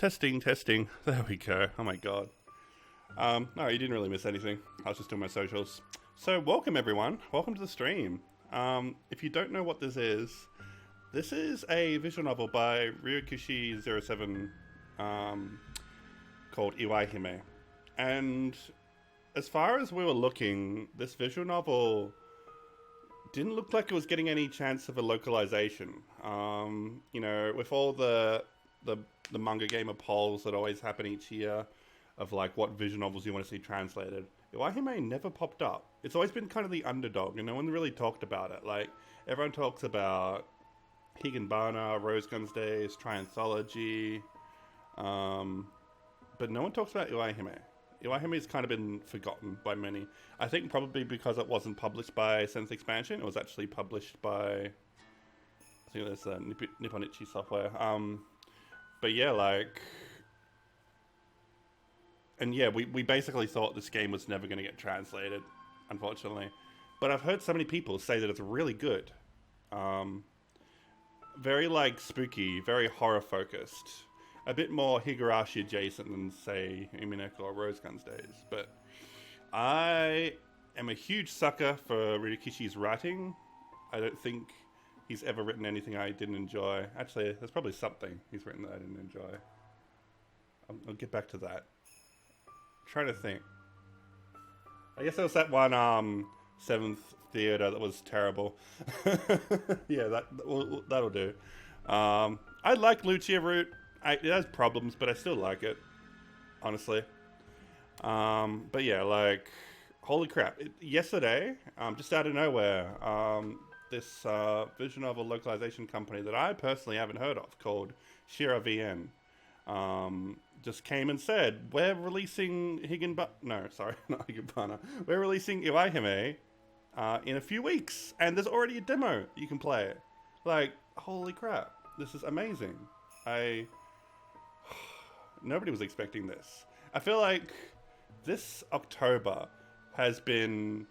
Testing, testing. There we go. Oh my god. No, you didn't really miss anything. I was just doing my socials. So, welcome everyone. Welcome to the stream. If you don't know what this is a visual novel by Ryukishi07 called Iwaihime. And as far as we were looking, this visual novel didn't look like it was getting any chance of a localization. You know, with all the manga gamer polls that always happen each year of like what visual novels you want to see translated, Iwaihime never popped up. It's always been kind of the underdog, and no one really talked about it. Like, everyone talks about Higanbana, Rose Guns Days, Trianthology, but no one talks about Iwaihime. Iwaihime has kind of been forgotten by many. I think probably because it wasn't published by Sense Expansion. It was actually published by, I think it was Nipponichi Software. But yeah, like... And yeah, we basically thought this game was never going to get translated, unfortunately. But I've heard so many people say that it's really good. Very, like, spooky, very horror-focused. A bit more Higurashi adjacent than, say, Umineko or Rose Guns Days. But I am a huge sucker for Ryukishi's writing. I don't think he's ever written anything I didn't enjoy. Actually, there's probably something he's written that I didn't enjoy. I'll get back to that. I'm trying to think. I guess there was that one, Seventh Theater that was terrible. Yeah, that'll do. I like Lucia Root. It has problems, but I still like it, honestly. But yeah, like, holy crap. Yesterday, just out of nowhere, this visual novel localization company that I personally haven't heard of, called Shira VN, just came and said, we're releasing not Higanbana. We're releasing Iwaihime in a few weeks, and there's already a demo you can play it. Like, holy crap. This is amazing. Nobody was expecting this. I feel like this October has been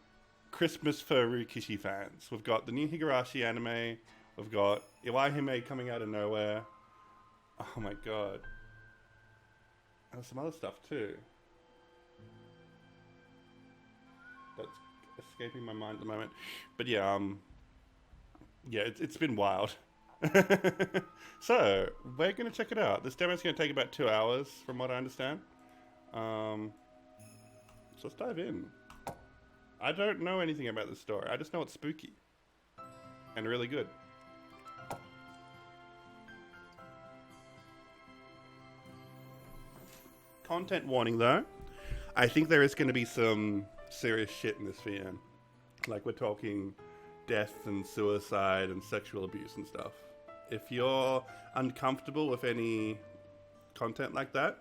Christmas for Ryukishi fans. We've got the new Higurashi anime. We've got Iwaihime coming out of nowhere. Oh my god. And some other stuff too. That's escaping my mind at the moment. But yeah, it's been wild. So, we're going to check it out. This demo is going to take about 2 hours, from what I understand. So let's dive in. I don't know anything about this story. I just know it's spooky. And really good. Content warning, though. I think there is going to be some serious shit in this VN. Like, we're talking death and suicide and sexual abuse and stuff. If you're uncomfortable with any content like that,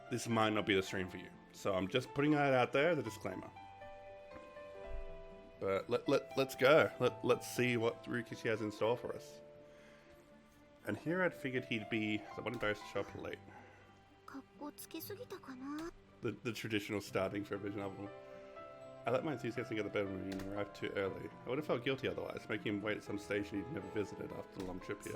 this might not be the stream for you. So I'm just putting that out there as a disclaimer. But let's go. Let's see what Ryukishi has in store for us. And here I'd figured he'd be somewhat embarrassed to show up late. The traditional starting for a visual novel. I let my enthusiasm get the better of me and arrived too early. I would have felt guilty otherwise, making him wait at some station he'd never visited after the long trip here.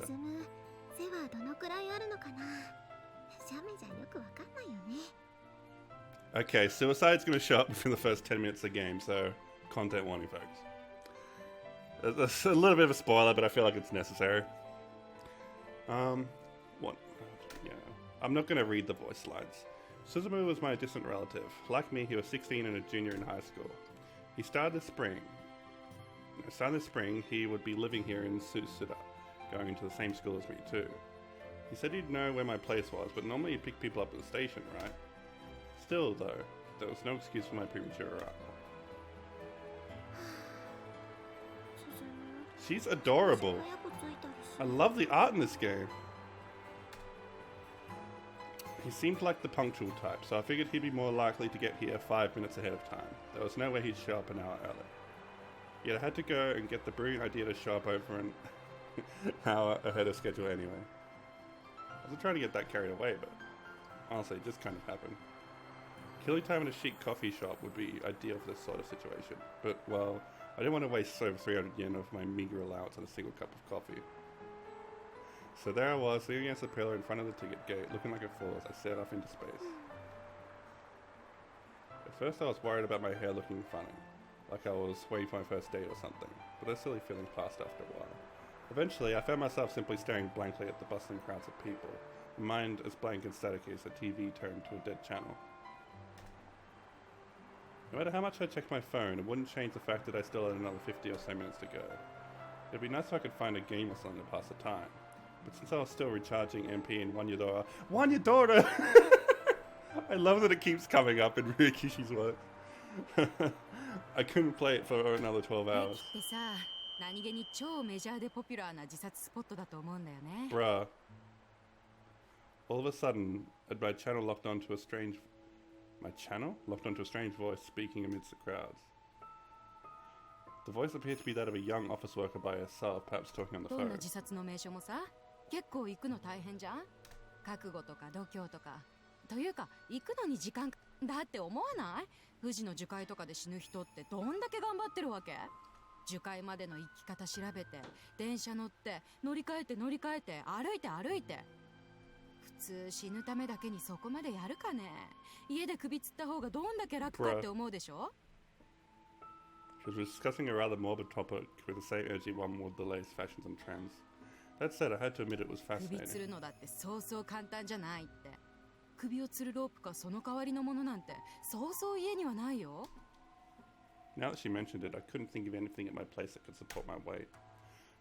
Okay, suicide's going to show up within the first 10 minutes of the game, so content warning, folks. That's a little bit of a spoiler, but I feel like it's necessary. What? Yeah, I'm not going to read the voice lines. Suzumu was my distant relative. Like me, he was 16 and a junior in high school. He started this spring, he would be living here in Tsuda, going into the same school as me too. He said he'd know where my place was, but normally he'd pick people up at the station, right? Still, though, there was no excuse for my premature arrival. She's adorable. I love the art in this game. He seemed like the punctual type, so I figured he'd be more likely to get here 5 minutes ahead of time. There was no way he'd show up an hour early. Yet I had to go and get the brilliant idea to show up over an hour ahead of schedule anyway. I wasn't trying to get that carried away, but honestly, it just kind of happened. Killing time in a chic coffee shop would be ideal for this sort of situation, but, well, I didn't want to waste over 300 yen of my meager allowance on a single cup of coffee. So there I was, leaning against the pillar in front of the ticket gate, looking like a fool as I stared off into space. At first I was worried about my hair looking funny, like I was waiting for my first date or something, but those silly feelings passed after a while. Eventually, I found myself simply staring blankly at the bustling crowds of people, my mind as blank and staticky as the TV turned to a dead channel. No matter how much I checked my phone, it wouldn't change the fact that I still had another 50 or so minutes to go. It'd be nice if I could find a game or something to pass the time, but since I was still recharging MP in Wanyadora, I love that it keeps coming up in Ryukishi's work. I couldn't play it for another 12 hours. Bruh. All of a sudden, my channel locked onto a strange voice speaking amidst the crowds. The voice appeared to be that of a young office worker by herself, perhaps talking on the phone. 結構行くの大変じゃん。覚悟とか度胸とか。というか、行くのに時間だって思わない？富士の樹海とかで死ぬ人ってどんだけ頑張ってるわけ？樹海までの行き方調べて、電車乗って、乗り換えて、歩いて。普通死ぬためだけにそこまでやるかね？家で首つった方がどんだけ楽かって思うでしょ？ She was discussing a rather morbid topic with the same energy one would the latest fashions and trends. That said, I had to admit it was fascinating. 首つるのだってそうそう簡単じゃないって。首をつるロープかその代わりのものなんてそうそう家にはないよ。Now that she mentioned it, I couldn't think of anything at my place that could support my weight.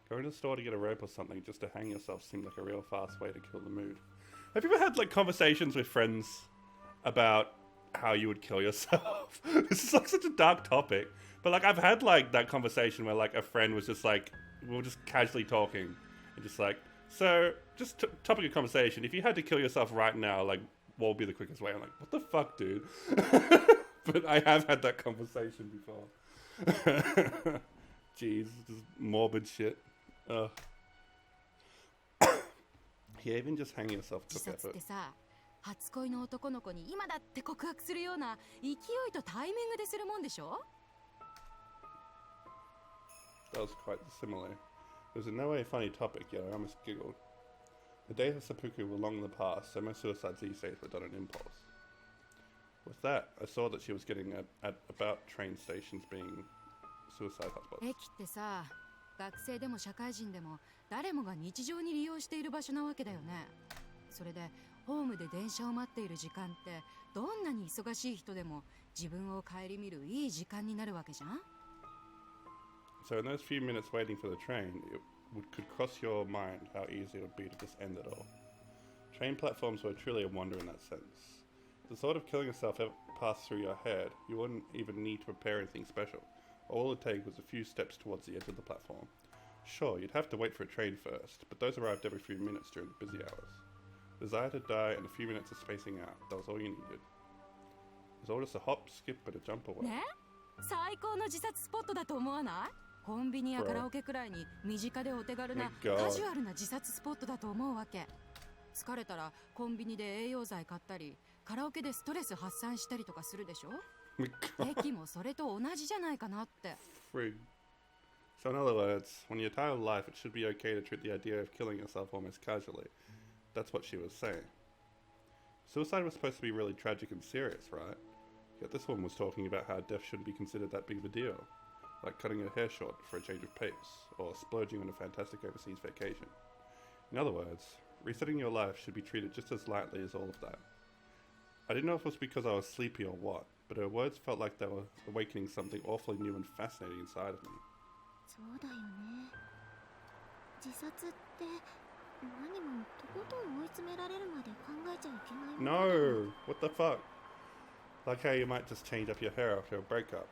Going to the store to get a rope or something just to hang yourself seemed like a real fast way to kill the mood. Have you ever had like conversations with friends about how you would kill yourself? This is like such a dark topic, but like I've had like that conversation where like a friend was just like, we were just casually talking and just like, so just topic of conversation, if you had to kill yourself right now, like what would be the quickest way? I'm like, what the fuck, dude? But I have had that conversation before. Jeez, just morbid shit. Yeah, even just hanging yourself took effort. 初恋の男の子に今だって告白するような勢いとタイミングでするもんでしょ? That was quite similar. It was in no way a funny topic, yet I almost giggled. The days of seppuku were long in the past, so most suicides these days were done on impulse. With that, I saw that she was getting at about train stations being suicide hotspots. 駅ってさ、学生でも社会人でも誰もが日常に利用している場所なわけだよね。それでホームで電車を待っている時間ってどんなに忙しい人でも自分を顧みるいい時間になるわけじゃん。So in those few minutes waiting for the train, could cross your mind how easy it would be to just end it all. Train platforms were truly a wonder in that sense. If the thought of killing yourself ever passed through your head, you wouldn't even need to prepare anything special. All it would take was a few steps towards the edge of the platform. Sure, you'd have to wait for a train first, but those arrived every few minutes during the busy hours. Desire to die and a few minutes of spacing out, that was all you needed. It was all just a hop, skip, and a jump away. ね？最高の自殺スポットだと思わない？コンビニやカラオケくらいに身近でお手軽なカジュアルな自殺スポットだと思うわけ。疲れたらコンビニで栄養剤買ったり、カラオケでストレス発散したりとかするでしょ？駅もそれと同じじゃないかなって。Frig. So in other words, when you're tired of life, it should be okay to treat the idea of killing yourself almost casually. That's what she was saying. Suicide was supposed to be really tragic and serious, right? Yet this woman was talking about how death shouldn't be considered that big of a deal. Like cutting her hair short for a change of pace, or splurging on a fantastic overseas vacation. In other words, resetting your life should be treated just as lightly as all of that. I didn't know if it was because I was sleepy or what, but her words felt like they were awakening something awfully new and fascinating inside of me. そうだよね。自殺って何もとことん追い詰められるまで考えちゃいけないもん。 No! What the fuck? Like how you might just change up your hair after a breakup.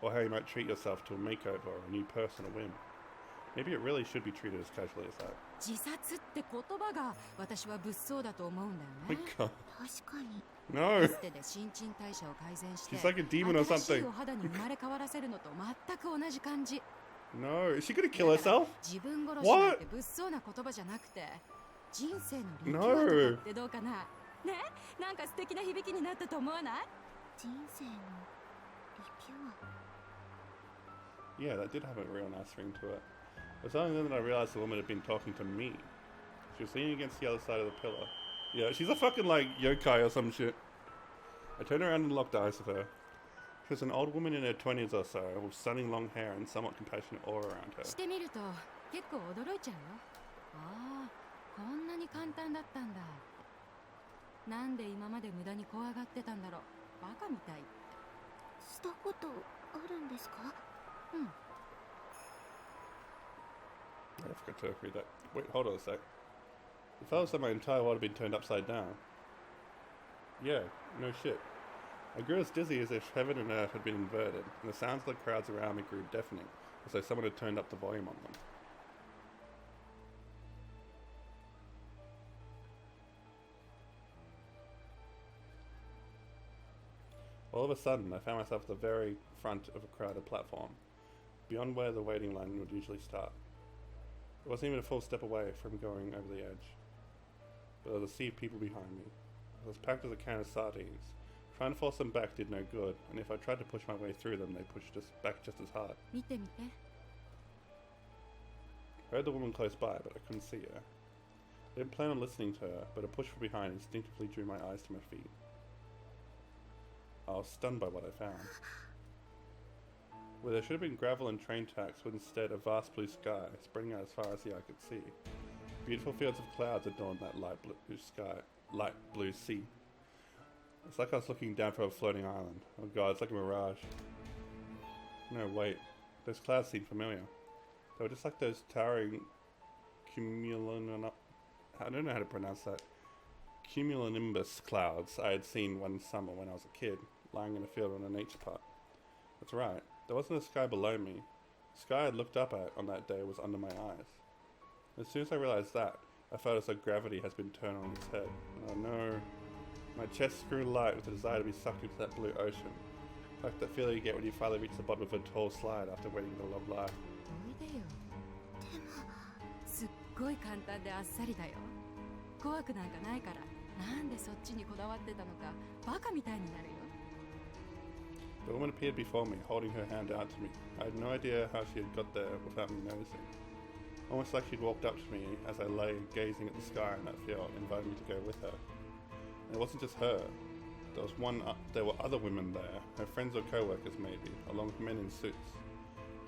Or how you might treat yourself to a makeover or a new person a whim. Maybe it really should be treated as casually as that. 自殺って言葉が私は物騒だと思うんだよね。God. 確かに。No! 捨てで新陳代謝を改善して、 She's like a demon or 新しい something. お肌に生まれ変わらせるのと全く同じ感じ。 No, is she gonna kill herself? 自分殺しなんて物騒な言葉じゃなくて、人生の力量 No. とかってどうかな。ね、なんか素敵な響きになったと思わない？人生のリピュア。 Yeah, that did have a real nice ring to it. It was only then that I realized the woman had been talking to me. She was leaning against the other side of the pillar. Yeah, she's a fucking, like, yokai or some shit. I turned around and locked eyes with her. She was an old woman in her 20s or so, with stunning long hair and somewhat compassionate aura around her. してみると結構驚いちゃうよ。ああ、こんなに簡単だったんだ。なんで今まで無駄に怖がってたんだろう。バカみたい。したことあるんですか？うん。I forgot to read that. Wait, hold on a sec. It felt as though my entire world had been turned upside down. Yeah, no shit. I grew as dizzy as if heaven and earth had been inverted, and the sounds of the crowds around me grew deafening, as though someone had turned up the volume on them. All of a sudden, I found myself at the very front of a crowded platform, beyond where the waiting line would usually start. It wasn't even a full step away from going over the edge, but there was a sea of people behind me. I was packed as a can of sardines. Trying to force them back did no good, and if I tried to push my way through them, they pushed us back just as hard. 見て見て。I heard the woman close by, but I couldn't see her. I didn't plan on listening to her, but a push from behind instinctively drew my eyes to my feet. I was stunned by what I found. Where there should have been gravel and train tracks was instead a vast blue sky, spreading out as far as the eye could see. Beautiful fields of clouds adorned that light blue sea. It's like I was looking down from a floating island. Oh god, it's like a mirage. No, wait. Those clouds seemed familiar. They were just like those towering I don't know how to pronounce that. Cumulonimbus clouds I had seen one summer when I was a kid, lying in a field on a nature park. That's right. There wasn't a sky below me. The sky I had looked up at on that day was under my eyes. As soon as I realized that, I felt as though gravity has been turned on its head. Oh no. My chest grew light with the desire to be sucked into that blue ocean. Like that feeling you get when you finally reach the bottom of a tall slide after waiting a long life. おいでよ。すっごい簡単であっさりだよ。怖くなんかないから、なんでそっちにこだわってたのか、バカみたいになるよ。The woman appeared before me, holding her hand out to me. I had no idea how she had got there without me noticing. Almost like she'd walked up to me as I lay gazing at the sky in that field, inviting me to go with her. And it wasn't just her. There were other women there, her friends or co-workers maybe, along with men in suits.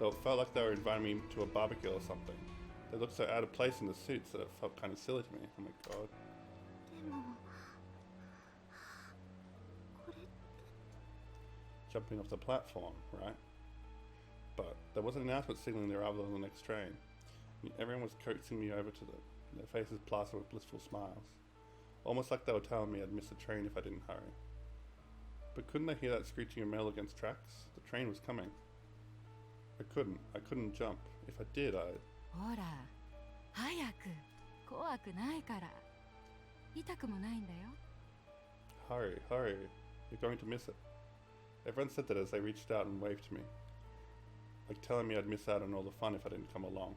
They felt like they were inviting me to a barbecue or something. They looked so out of place in the suits that it felt kind of silly to me. Oh my god. でもこれ Jumping off the platform, right? But there was an announcement signaling the arrival of the next train. Everyone was coaxing me over to them, their faces plastered with blissful smiles. Almost like they were telling me I'd miss the train if I didn't hurry. But couldn't they hear that screeching of metal against tracks? The train was coming. I couldn't jump. If I did, ほら、早く。怖くないから。痛くもないんだよ。Hurry, hurry. You're going to miss it. Everyone said that as they reached out and waved to me. Like telling me I'd miss out on all the fun if I didn't come along.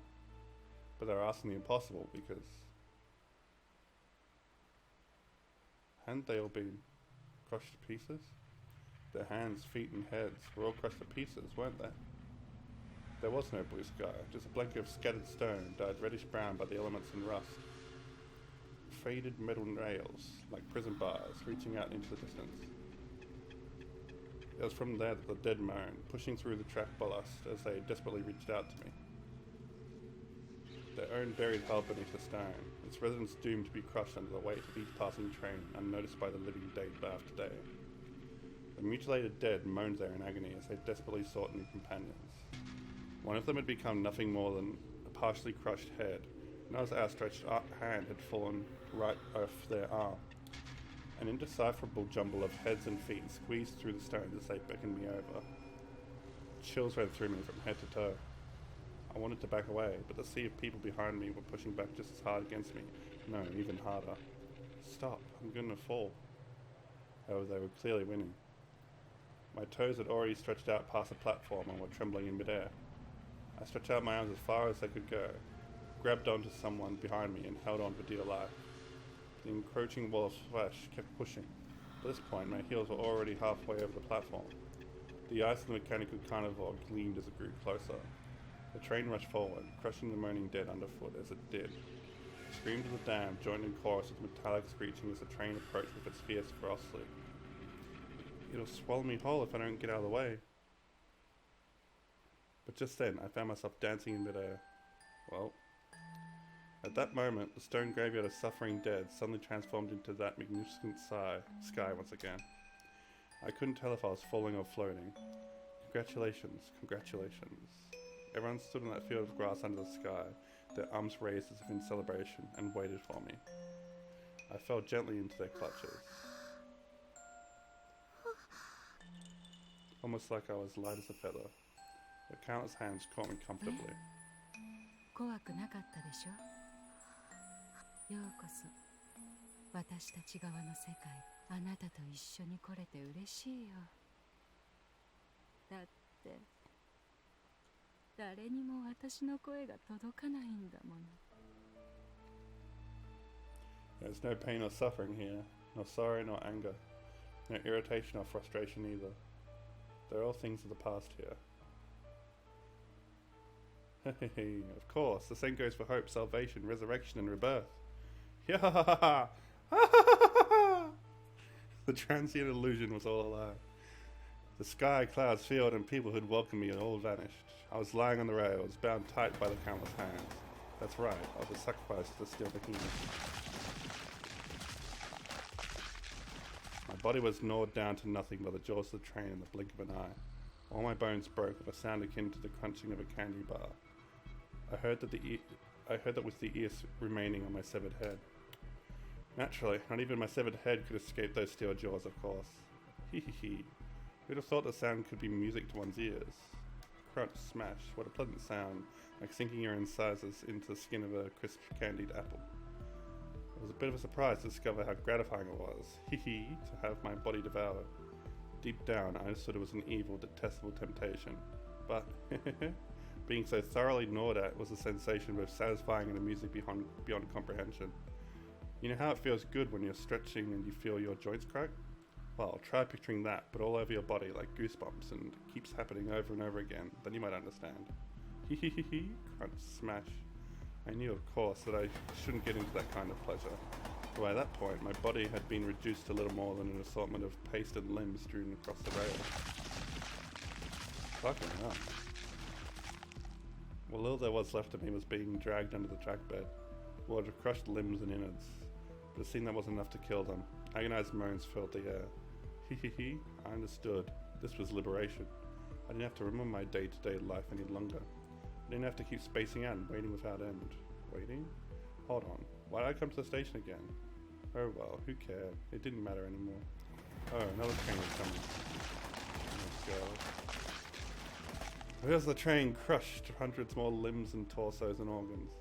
But they were asking the impossible because hadn't they all been crushed to pieces? Their hands, feet and heads were all crushed to pieces, weren't they? There was no blue sky, just a blanket of scattered stone dyed reddish-brown by the elements and rust. Faded metal nails, like prison bars, reaching out into the distance. It was from there that the dead moaned, pushing through the track ballast as they desperately reached out to me. Their own buried hull beneath the stone, its residents doomed to be crushed under the weight of each passing train, unnoticed by the living day after day. The mutilated dead moaned there in agony as they desperately sought new companions. One of them had become nothing more than a partially crushed head, and as our outstretched hand had fallen right off their arm. An indecipherable jumble of heads and feet squeezed through the stones as they beckoned me over. Chills ran through me from head to toe. I wanted to back away, but the sea of people behind me were pushing back just as hard against me. No, even harder. Stop, I'm gonna fall. However, they were clearly winning. My toes had already stretched out past the platform and were trembling in midair. I stretched out my arms as far as they could go, grabbed onto someone behind me and held on for dear life. The encroaching wall of flesh kept pushing. At this point, my heels were already halfway over the platform. The eyes of the mechanical carnivore gleamed as it grew closer. The train rushed forward, crushing the moaning dead underfoot as it did. Screams of the damned joined in chorus with metallic screeching as the train approached with its fierce ferocity. It'll swallow me whole if I don't get out of the way. But just then, I found myself dancing in midair. Well, at that moment, the stone graveyard of suffering dead suddenly transformed into that magnificent sky once again. I couldn't tell if I was falling or floating. Congratulations, congratulations. Everyone stood in that field of grass under the sky, their arms raised as if in celebration, and waited for me. I fell gently into their clutches. Almost like I was light as a feather. The countless hands caught me comfortably. 怖くなかったでしょ。ようこそ私たち側の世界、あなたと一緒に来れて嬉しいよ。だって誰にも私の声が届かないんだもの。There's no pain or suffering here, nor sorrow nor anger, no irritation or frustration either. They're all things of the past here. Hey, of course, the same goes for hope, salvation, resurrection, and rebirth. Yeah, the transient illusion was all a lie. The sky, clouds, field, and people who'd welcomed me had all vanished. I was lying on the rails, bound tight by the countless hands. That's right, I was a sacrifice to steal the kingdom. My body was gnawed down to nothing by the jaws of the train in the blink of an eye. All my bones broke with a sound akin to the crunching of a candy bar. I heard that with the ears remaining on my severed head. Naturally, not even my severed head could escape those steel jaws, of course. Hee hee hee. Who'd have thought the sound could be music to one's ears? Crunch, smash, what a pleasant sound, like sinking your incisors into the skin of a crisp candied apple. It was a bit of a surprise to discover how gratifying it was, hee hee, to have my body devoured. Deep down, I understood it was an evil, detestable temptation. But, being so thoroughly gnawed at was a sensation both satisfying and amusing beyond comprehension. You know how it feels good when you're stretching and you feel your joints crack? Well, try picturing that, but all over your body like goosebumps, and it keeps happening over and over again, then you might understand. Hee hee hee hee, crunch, smash. I knew, of course, that I shouldn't get into that kind of pleasure. But by that point, my body had been reduced to little more than an assortment of pasted limbs strewn across the rail. Fucking hell. What little there was left of me was being dragged under the track bed, walled of crushed limbs and innards. But it seemed that wasn't enough to kill them. Agonized moans filled the air. Hee hee hee, I understood. This was liberation. I didn't have to remember my day-to-day life any longer. I didn't have to keep spacing out and waiting without end. Waiting? Hold on. Why did I come to the station again? Oh well, who cared? It didn't matter anymore. Oh, another train was coming. Oh god. There's the train crushed, hundreds more limbs and torsos and organs.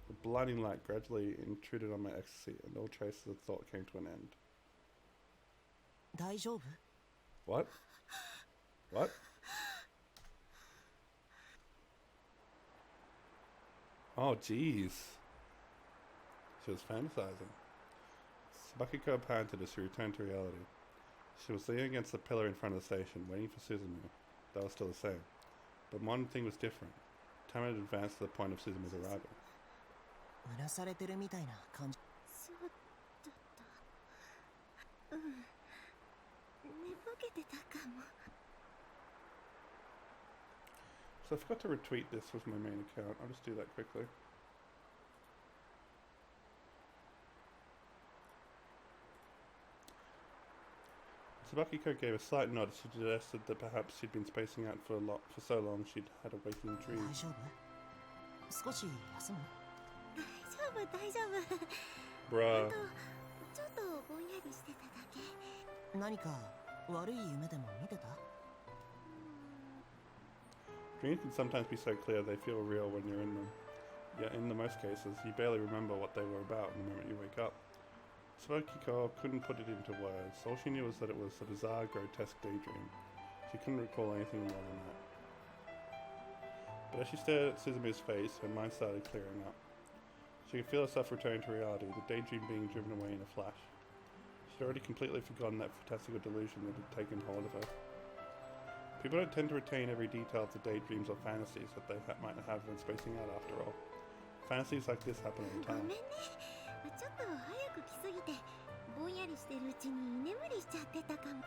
The blinding light gradually intruded on my ecstasy, and all traces of thought came to an end. 大丈夫? What? What? Oh, jeez. She was fantasizing. Sabakiko panted as she returned to reality. She was leaning against the pillar in front of the station, waiting for Suzumu. They were still the same. But one thing was different. Time had advanced to the point of Suzumu's arrival. うなされてるみたいな感じ。そうだった。寝ぼけてたかも。 So I forgot to retweet this with my main account. I'll just do that quickly. Sabakiko gave a slight nod as she suggested that perhaps she'd been spacing out for so long she'd had a waking dream. 大丈夫? 少し休む? 大丈夫。 Bruh. ちょっとぼんやりしてただけ。何か悪い夢でも見てた? Dreams can sometimes be so clear they feel real when you're in them. Yet in the most cases, you barely remember what they were about the moment you wake up. Sabakiko couldn't put it into words. All she knew was that it was a bizarre, grotesque daydream. She couldn't recall anything more than that. But as she stared at Suzumu's face, her mind started clearing up. She could feel herself returning to reality, the daydream being driven away in a flash. She'd already completely forgotten that fantastical delusion that had taken hold of her. People don't tend to retain every detail of the daydreams or fantasies that they might have when spacing out after all. Fantasies like this happen all the ご time. めんね。ちょっと早く来すぎて、ぼんやりしてるうちに居眠りしちゃってたかも。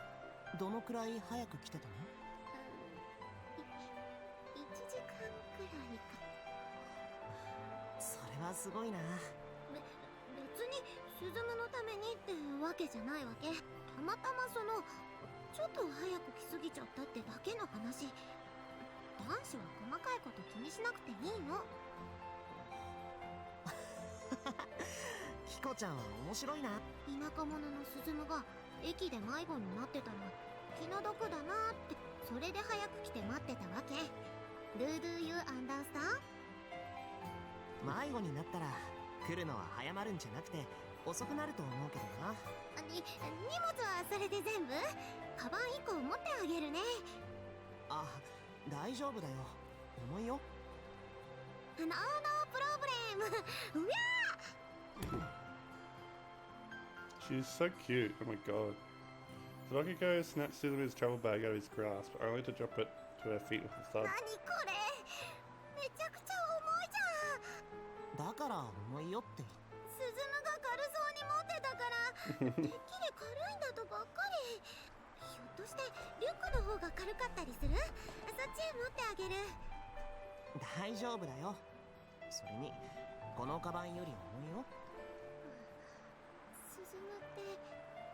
どのくらい早く来てたの？ 1時間くらいか。それはすごいな。別に鈴夢のためにってわけじゃないわけ。たまたまちょっと早く来すぎちゃったってだけの話。男子は細かいこと気にしなくていいの。キコちゃんは面白いな。田舎者の鈴夢が駅で迷子になってたら気の毒だなーって、それで早く来て待ってたわけ。Do you understand? 迷子になったら来るのは早まるんじゃなくて遅くなると思うけどな。荷物はそれで全部？カバン1個持ってあげるね。あ、大丈夫だよ。重いよ。ノープロブレム。うわー。 She's so cute, oh my god. Tsubakiko snatched Suzumi's travel bag out of his grasp, only to drop it to her feet with a thud. 何これ、めちゃくちゃ重いじゃん。だから重いよって。鈴夢が軽そうに持ってたからてっきり軽いんだとばっかり。ひょっとしてリュックの方が軽かったりする？そっち持ってあげる。大丈夫だよ。それにこのカバンより重いよ。鈴夢って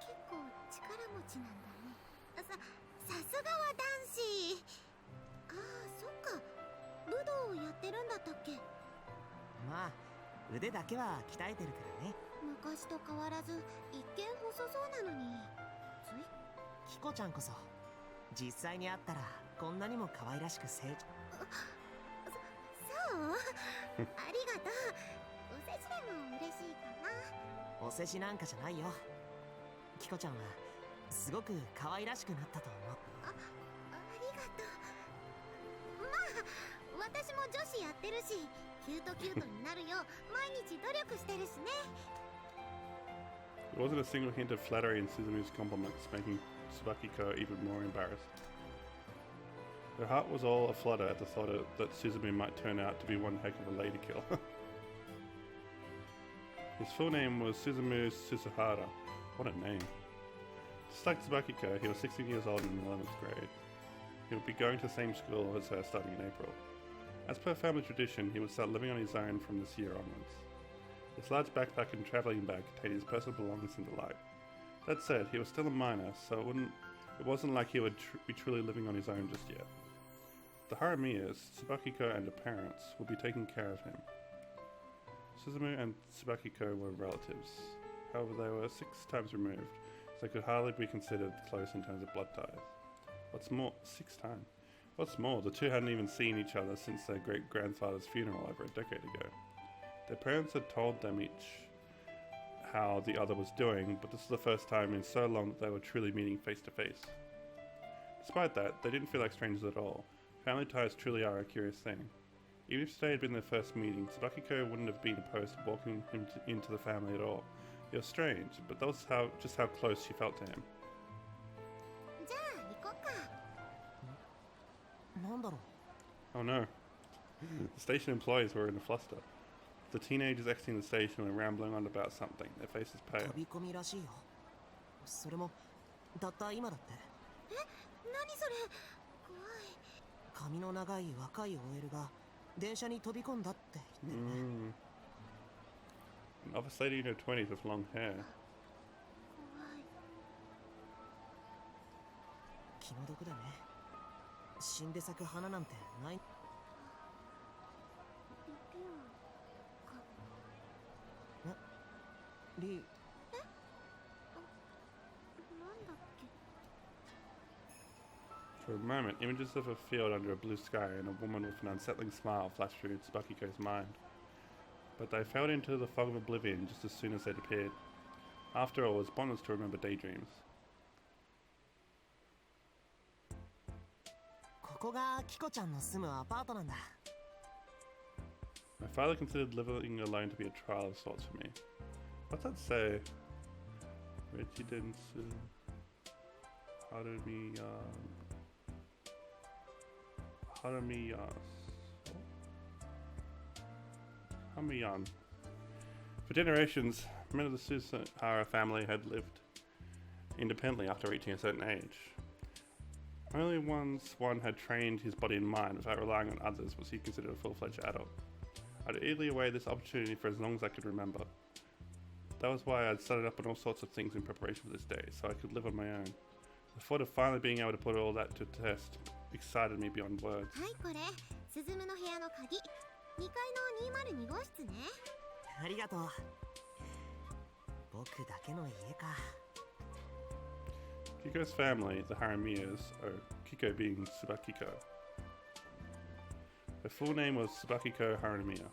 結構力持ちなんだね。さすがは男子。ああ、そっか、武道をやってるんだったっけ。まあ腕だけは鍛えてるからね。昔と変わらず一見細そうなのについ。キコちゃんこそ実際に会ったらこんなにも可愛らしく成長。そうありがとう。お世辞でも嬉しいかな。お世辞なんかじゃないよ。キコちゃんはすごく可愛らしくなったと思う。ありがとう。まあ私も女子やってるし、キュートキュートになるよう毎日努力してるしね。 There wasn't a single hint of flattery in Suzumi's compliments, making Tsubakiko even more embarrassed. Her heart was all aflutter at the thought that Suzumi might turn out to be one heck of a ladykill. His full name was Suzumu Susuhara. What a name. Just like Tsubakiko, he was 16 years old in the 11th grade. He would be going to the same school as her starting in April. As per family tradition, he would start living on his own from this year onwards. His large backpack and travelling bag contained his personal belongings and the like. That said, he was still a minor, so it wasn't like he would be truly living on his own just yet. The Haramias, Tsubakiko and her parents, would be taking care of him. Suzumu and Tsubakiko were relatives. However, they were 6 times removed, so they could hardly be considered close in terms of blood ties. What's more, 6 times? What's more, the two hadn't even seen each other since their great-grandfather's funeral over a decade ago. Their parents had told them each how the other was doing, but this was the first time in so long that they were truly meeting face to face. Despite that, they didn't feel like strangers at all. Family ties truly are a curious thing. Even if today had been their first meeting, Tsubakiko wouldn't have been opposed to walking him into the family at all. It was strange, but that was just how close she felt to him. じゃあ行こっか。なんだろう。 Oh no. The station employees were in a fluster. The teenagers exiting the station were rambling on about something, their faces pale. 飛び込みらしいよ。それもたった今だって。何それ、怖い。髪の長い若い OL が電車に飛び込んだって言ってるね。An office lady in her 20s with long hair. 怖い。気の毒だね。死んで咲く花なんてない。リー。なんだっけ。 For a moment, images of a field under a blue sky and a woman with an unsettling smile flashed through Tsubakiko's mind. But they fell into the fog of oblivion just as soon as they'd appeared. After all, it was pointless to remember daydreams. ここがキコちゃんの住むアパートなんだ。 My father considered living alone to be a trial of sorts for me. What's that say? Residence Harumiya Hamiyan. For generations, men of the Susahara family had lived independently after reaching a certain age. Only once one had trained his body and mind without relying on others was he considered a full-fledged adult. I'd eagerly await this opportunity for as long as I could remember. That was why I'd studied up on all sorts of things in preparation for this day, so I could live on my own. The thought of finally being able to put all that to test excited me beyond words. はい、これスズムの部屋の鍵。2階の202号室ね。ありがとう。僕だけの家か。Kiko's family, the Haramiyas, or Kiko being Tsubakiko. Their full name was Tsubakiko Haramiya.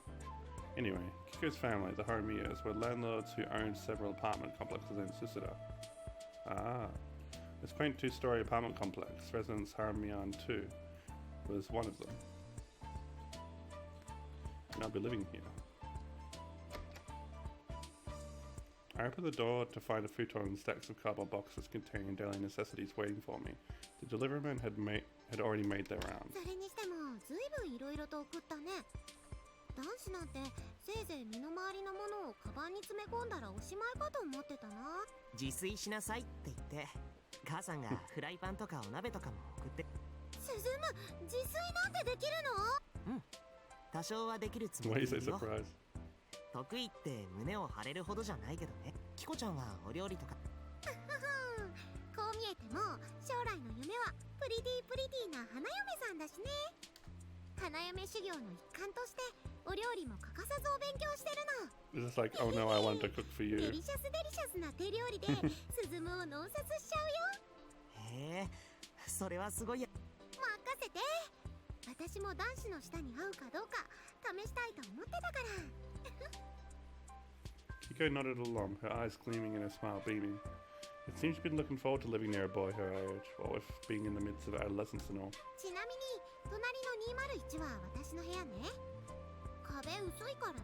Anyway, Kiko's family, the Haramiyas, were landlords who owned several apartment complexes in Susada. Ah, this quaint two-story apartment complex, Residence Haramiyan 2, was one of them. And I'll be living here. I opened the door to find a futon and stacks of cardboard boxes containing daily necessities waiting for me. The deliverymen had already made their rounds. それにしてもずいぶんいろいろと送ったね。男子なんてせいぜい身の回りのものをカバンに詰め込んだらおしまいかと思ってたな。自炊しなさいって言って母さんがフライパンとかお鍋とかも送って。スズム、自炊なんてできるの？うん、多少はできるつも Why り is で it いるよ。 surprised? 得意って胸を張れるほどじゃないけどね。キコちゃんはお料理とか。こう見えても将来の夢はプリティな花嫁さんだしね。花嫁修行の一環としてお料理も欠かさずお勉強してるの。 Is this like, oh no, I wanted to cook for デ you? リシャスな手料理でスズムを脳殺しちゃうよ。へえ、それはすごいや。任せて。私も男子の舌に合うかどうか試したいと思ってたから。Kiko nodded along, her eyes gleaming and her smile beaming. It seemed she'd been looking forward to living near a boy her age, what with being in the midst of adolescence and all. ちなみに隣の201は私の部屋ね。壁薄いからね。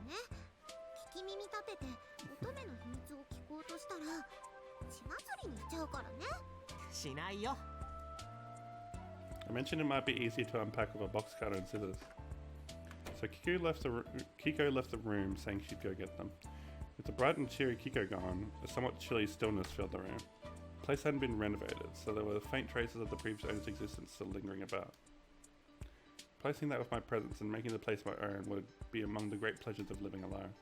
聞き耳立てて乙女の秘密を聞こうとしたら血祭りにしちゃうからね。しないよ。I mentioned it might be easier to unpack with a box cutter and scissors. So Kiko left the room, saying she'd go get them. With the bright and cheery Kiko gone, a somewhat chilly stillness filled the room. The place hadn't been renovated, so there were faint traces of the previous owner's existence still lingering about. Placing that with my presence and making the place my own would be among the great pleasures of living alone.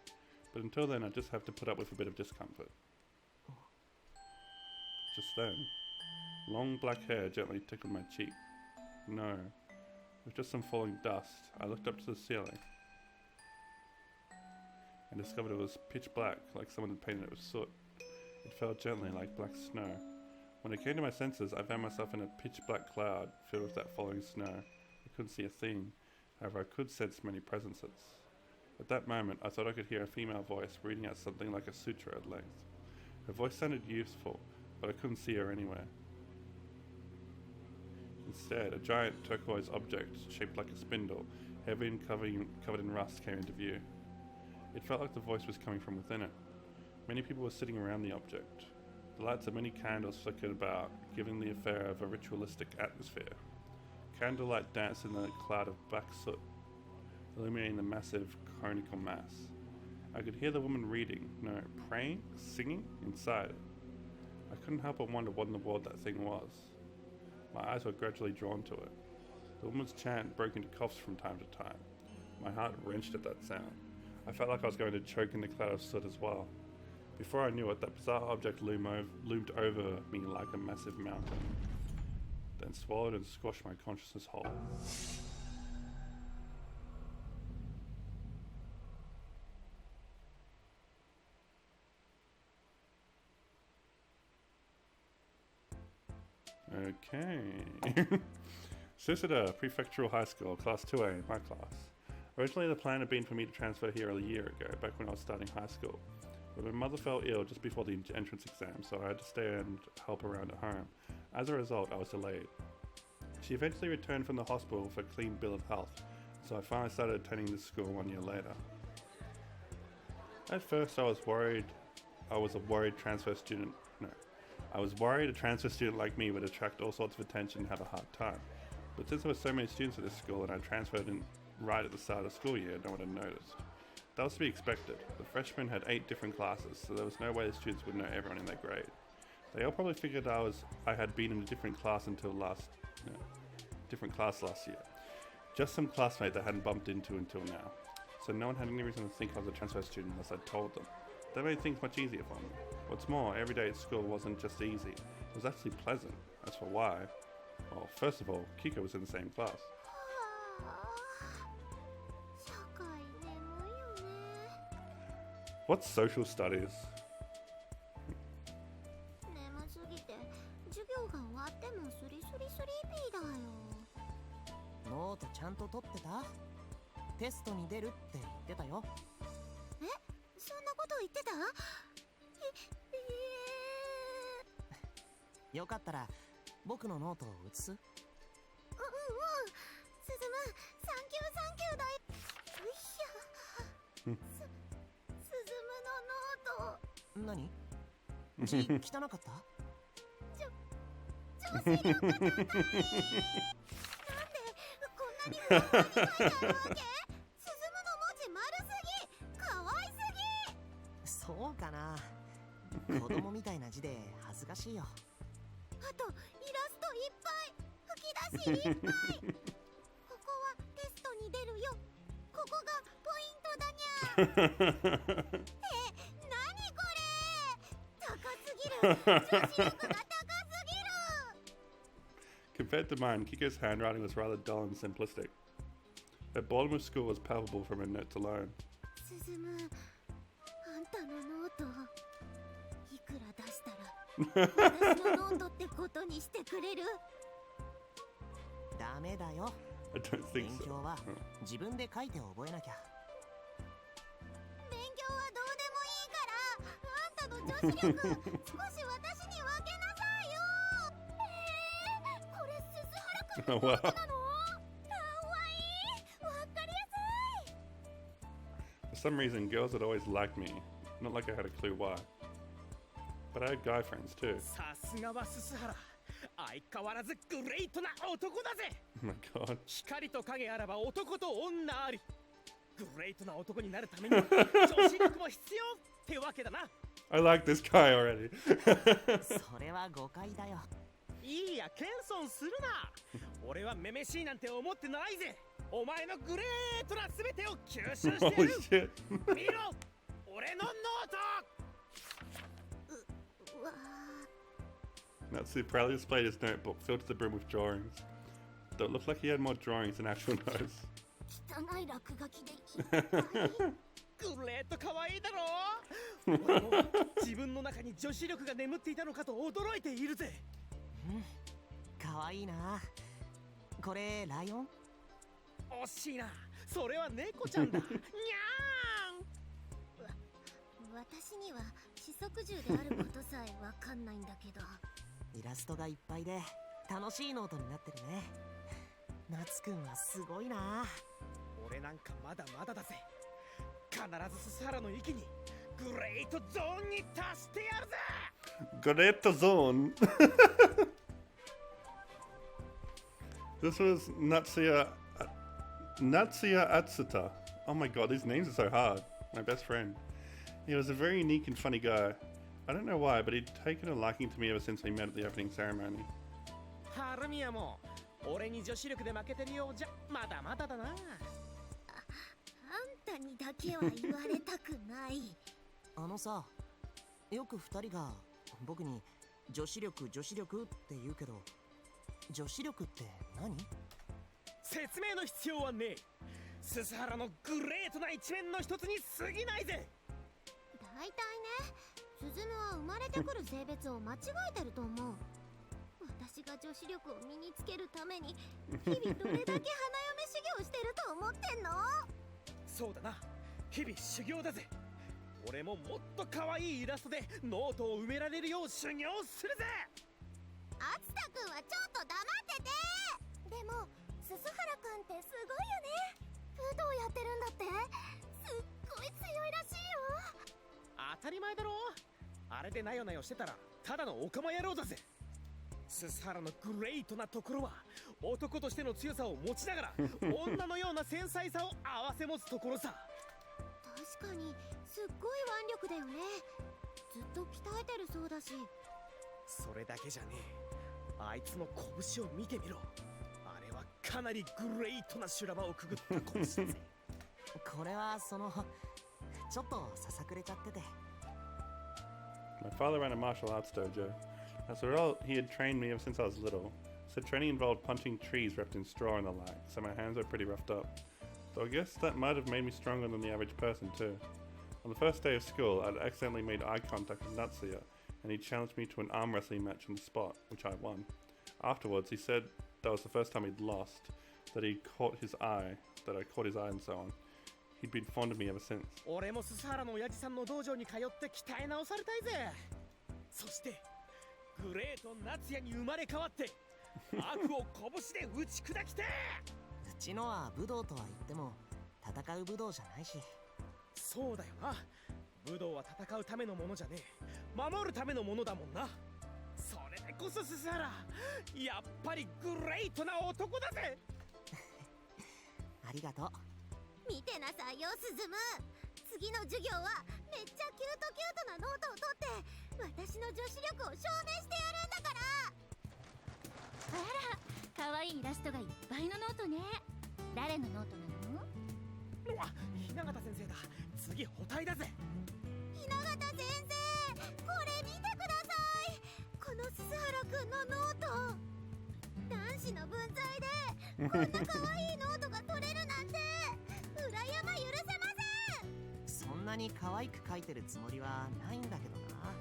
But until then, I'd just have to put up with a bit of discomfort. Just then, long black hair gently tickled my cheek. No, with just some falling dust, I looked up to the ceiling and discovered it was pitch black, like someone had painted it with soot. It fell gently like black snow. When I came to my senses, I found myself in a pitch black cloud filled with that falling snow. I couldn't see a thing, however I could sense many presences. At that moment, I thought I could hear a female voice reading out something like a sutra at length. Her voice sounded youthful, but I couldn't see her anywhere. Instead, a giant turquoise object, shaped like a spindle, heavy and covered in rust, came into view. It felt like the voice was coming from within it. Many people were sitting around the object. The lights of many candles flickered about, giving the affair of a ritualistic atmosphere. Candlelight danced in the cloud of black soot, illuminating the massive conical mass. I could hear the woman reading, no, praying, singing, inside it. I couldn't help but wonder what in the world that thing was. My eyes were gradually drawn to it. The woman's chant broke into coughs from time to time. My heart wrenched at that sound. I felt like I was going to choke in the cloud of soot as well. Before I knew it, that bizarre object loomed over me like a massive mountain, then swallowed and squashed my consciousness whole. Okay. Susada Prefectural High School, Class 2A, my class. Originally the plan had been for me to transfer here a year ago, back when I was starting high school. But my mother fell ill just before the entrance exam, so I had to stay and help around at home. As a result, I was delayed. She eventually returned from the hospital with a clean bill of health, so I finally started attending this school 1 year later. At first I was worried a transfer student like me would attract all sorts of attention and have a hard time. But since there were so many students at this school and I transferred in right at the start of the school year, no one had noticed. That was to be expected. The freshmen had 8 different classes, so there was no way the students would know everyone in their grade. They all probably figured I had been in a different class last year. Just some classmate that I hadn't bumped into until now. So no one had any reason to think I was a transfer student unless I told them. That made things much easier for me. What's more, every day at school wasn't just easy. It was actually pleasant. As for why, well, first of all, Kiko was in the same class. 社会眠いよね。 What's social studies? 眠すぎて授業が終わってもスリスリスリーピーだよ。ノートちゃんと取ってた？テストに出るって言ってたよ。え、そんなこと言ってた？よかったら僕のノートを写す？うんうん。すずむ、サンキューサンキューだよ。ういしょ。すずむのノート。何？字汚かった？女子力高い。なんでこんなにふわふわに書いてあるわけ？すずむの文字丸すぎ、可愛すぎ。そうかな。子供みたいな字で恥ずかしいよ。あとイラストいっぱい、吹き出しいっぱい。ここはテストに出るよ。ここがポイントだにゃ。何これ？高すぎる。女子力が高すぎる。 Compared to mine, Kiko's handwriting was rather dull and simplistic. Her boredom with school was palpable from her notes alone. すずむ、あんたのノートいくら出したら私のノートってことにしてくれる？ダメだよ。 I don't 勉 think so. 強は自分で書いて覚えなきゃ。勉強はどうでもいいから、あんたの女子力少し私に分けなさいよ。これ鈴原くんのノートなの？かわいい。わかりやすい。 For some reason, girls had always liked me. Not like I had a clue why. But I had guy friends too. さすがは鈴原、相変わらずグレートな男だぜ。 Oh my god. 光と影あらば男と女あり。グレートな男になるためには女子力も必要ってわけだな。I like this guy already. それは誤解だよ。いいや、謙遜するな。俺はめめしいなんて思ってないぜ。お前のグレートな全てを吸収してや Holy る。 shit. 見ろ、俺のノート。 うわ Natsu proudly displayed his notebook filled to the brim with drawings. Though it looked like he had more drawings than actual notes. 汚い落書きでいっぱい。グレート可愛いだろ。俺も自分の中に女子力が眠っていたのかと驚いているぜ。かわいいな。これライオン？惜しいな。それは猫ちゃんだ。にゃ私には四則銃であることさえわかんないんだけど。イラストがいっぱいで楽しいノートになってるね。夏くんはすごいな。ーん。俺なんかまだまだだぜ。必ず鈴原の域にグレートゾーンに達してやるぜ。 Great zone. This was Natsuya Atsuta. Oh my god, these names are so hard. My best friend. He was a very unique and funny guy. I don't know why, but he'd taken a liking to me ever since we met at the opening ceremony. ハルミヤも俺に女子力で負けてるようじゃまだまだだな。あんたにだけは言われたくない。あのさ、よく二人が僕に女子力って言うけど、女子力って何？説明の必要はねえ。鈴原のグレートな一面の一つに過ぎないぜ。大体ね、スズムは生まれてくる性別を間違えてると思う。私が女子力を身につけるために日々どれだけ花嫁修行してると思ってんの？そうだな、日々修行だぜ。俺ももっと可愛いイラストでノートを埋められるよう修行するぜ。あつたくんはちょっと黙ってて。でも鈴原くんってすごいよね。武道やってるんだって。すっごい強いらしいよ。当たり前だろ。あれでなよなよしてたらただのオカマ野郎だぜ。ススハラのグレートなところは男としての強さを持ちながら女のような繊細さを併せ持つところさ。確かにすっごい腕力だよね。ずっと鍛えてるそうだし。それだけじゃねえ、あいつの拳を見てみろ。あれはかなりグレートな修羅場をくぐった拳だぜ。これはちょっとささくれちゃってて。 My father ran a martial arts dojo. As a result, he had trained me ever since I was little. Said training involved punching trees wrapped in straw and the like, so my hands were pretty roughed up. Though I guess that might have made me stronger than the average person too. On the first day of school, I'd accidentally made eye contact with Natsuya, and he challenged me to an arm wrestling match on the spot, which I won. Afterwards, he said that was the first time he'd lost, that I caught his eye and so on. He'd been fond of me ever since. 俺もススハラの親父さんの道場に通って鍛え直されたいぜ。そしてグレート夏也に生まれ変わって悪を拳で打ち砕きて。うちのは武道とは言っても戦う武道じゃないし。そうだよな。武道は戦うためのものじゃねえ、守るためのものだもんな。それでこそススハラ、やっぱりグレートな男だぜ。ありがとう。見てなさいよスズム。次の授業はめっちゃキュートなノートを取って私の女子力を証明してやるんだから。あら、可愛いイラストがいっぱいのノートね。誰のノートなの？あ、雛形先生だ。次補体だぜ。雛形先生、これ見てください。このススハラくんのノート。男子の文才でこんな可愛いノートが取れるなんて裏山許せません。そんなに可愛く描いてるつもりはないんだけどな。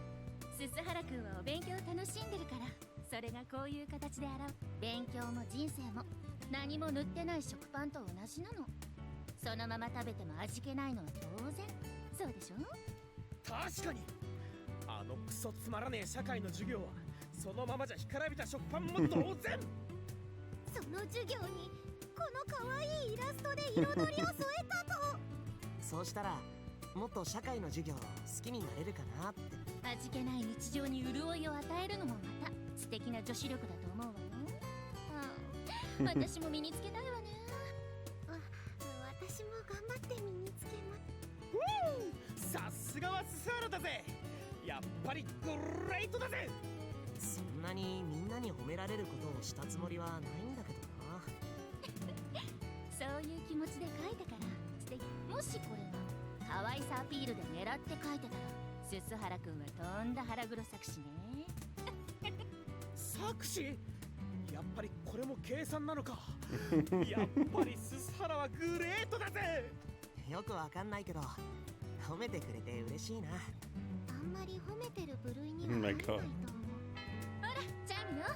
ススハラ君はお勉強を楽しんでるから、それがこういう形で表勉強も人生も何も塗ってない食パンと同じなの。そのまま食べても味気ないのは当然。そうでしょ？確かにあのクソつまらねえ社会の授業はそのままじゃ干からびた食パンも同然。その授業にこの可愛いイラストで彩りを添えたと。そうしたらもっと社会の授業好きになれるかなって。味気ない日常に潤いを与えるのもまた素敵な女子力だと思うわよ。私も身につけたいわね。私も頑張って身につけます。さすがはススハラだぜ。やっぱりグレートだぜ。そんなにみんなに褒められることをしたつもりはないんだけどな。そういう気持ちで書いたから素敵。もしこれが可愛さアピールで狙って書いてたら、ススハラ君はとんだ腹黒作詞ね。作詞？やっぱりこれも計算なのか。やっぱりススハラはグレートだぜ。よくわかんないけど褒めてくれて嬉しいな。あんまり褒めてる部類には入らないと思う。ほら、チャイムよ。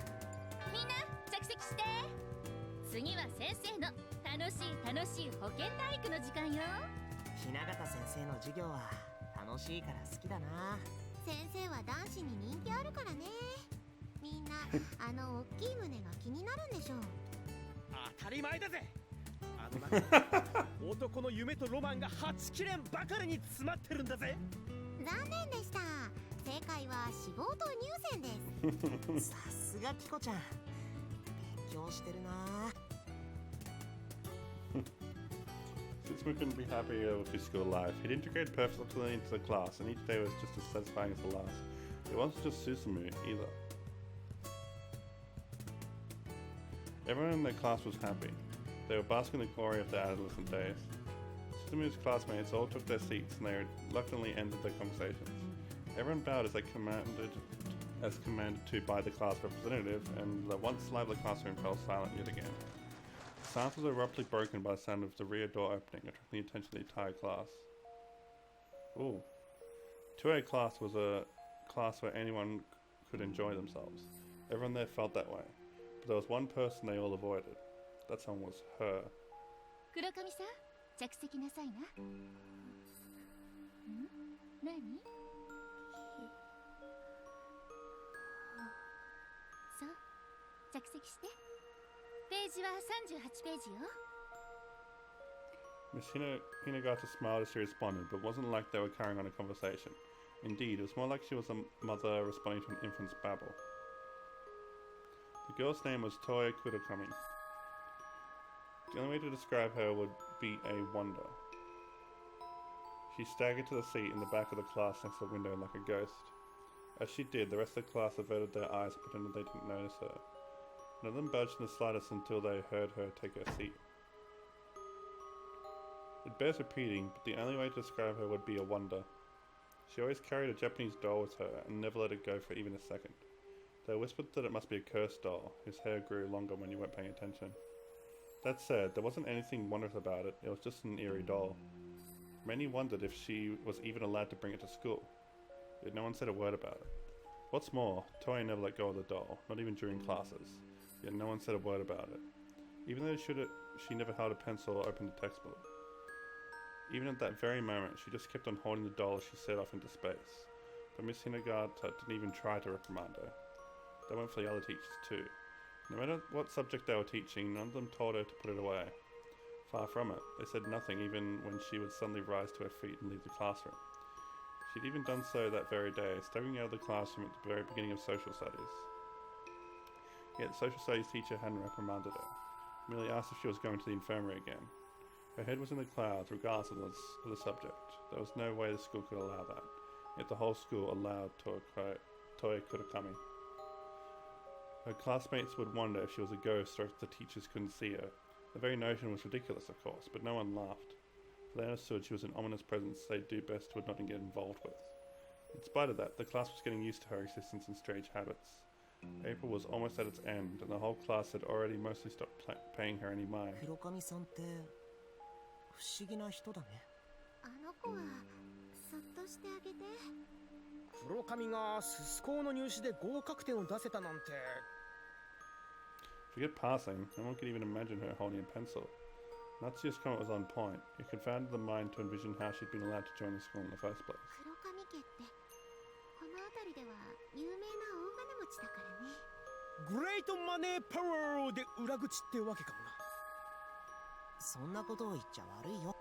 みんな着席して。次は先生の楽しい保健体育の時間よ。雛形先生の授業は楽しいから好きだな。先生は男子に人気あるからね。みんなあの大きい胸が気になるんでしょう。当たり前だぜ。あの中に男の夢とロマンが8切れんばかりに詰まってるんだぜ。残念でした。正解は脂肪と乳腺です。さすがキコちゃん、勉強してるな。Since we couldn't be happier with his school life, he'd integrate perfectly into the class, and each day was just as satisfying as the last. It wasn't just Susumu either. Everyone in their class was happy. They were basking in the glory of their adolescent days. Susumu's classmates all took their seats, and they reluctantly ended their conversations. Everyone bowed as commanded to by the class representative, and the once lively classroom fell silent yet again. The silence was abruptly broken by the sound of the rear door opening, attracting the attention of the entire class. Ooh. 2A class was a class where anyone could enjoy themselves. Everyone there felt that way. But there was one person they all avoided. That someone was her. 黒髪さん、着席なさいな。何？そう、着席して。ページは38ページよ。Miss Hinagata smiled as she responded, but wasn't like they were carrying on a conversation. Indeed, it was more like she was a mother responding to an infant's babble. The girl's name was Toi Kudokami. The only way to describe her would be a wonder. She staggered to the seat in the back of the class next to the window like a ghost. As she did, the rest of the class averted their eyes and pretended they didn't notice her. None of them budged in the slightest until they heard her take her seat. It bears repeating, but the only way to describe her would be a wonder. She always carried a Japanese doll with her and never let it go for even a second. They whispered that it must be a cursed doll, whose hair grew longer when you weren't paying attention. That said, there wasn't anything wondrous about it, it was just an eerie doll. Many wondered if she was even allowed to bring it to school, yet no one said a word about it. What's more, Toi never let go of the doll, not even during classes, yet no one said a word about it. Even though she never held a pencil or opened a textbook. Even at that very moment, she just kept on holding the doll as she set off into space. But Miss Hinagata didn't even try to reprimand her. They went for the other teachers too. No matter what subject they were teaching, none of them told her to put it away. Far from it, they said nothing even when she would suddenly rise to her feet and leave the classroom. She'd even done so that very day, stepping out of the classroom at the very beginning of social studies. Yet the social studies teacher hadn't reprimanded her, merely asked if she was going to the infirmary again. Her head was in the clouds, regardless of the subject. There was no way the school could allow that, yet the whole school allowed Toi Kudokami. Her classmates would wonder if she was a ghost or if the teachers couldn't see her. The very notion was ridiculous, of course, but no one laughed. They understood she was an ominous presence they'd do best to not get involved with. In spite of that, the class was getting used to her existence and strange habits. April was almost at its end, and the whole class had already mostly stopped paying her any mind. 黒髪さんって不思議な人だね。あの子はそっとしてあげて。黒髪がスス校の入試で合格点を出せたなんて。 Forget passing, no one could even imagine her holding a pencil. Natsuya's comment was on point. It confounded the mind to envision how she'd been allowed to join the school in the first place. 黒髪家ってこの辺りでは有名な大金持ちだからね。グレートマネーパワーで裏口ってわけかもな。そんなことを言っちゃ悪いよ。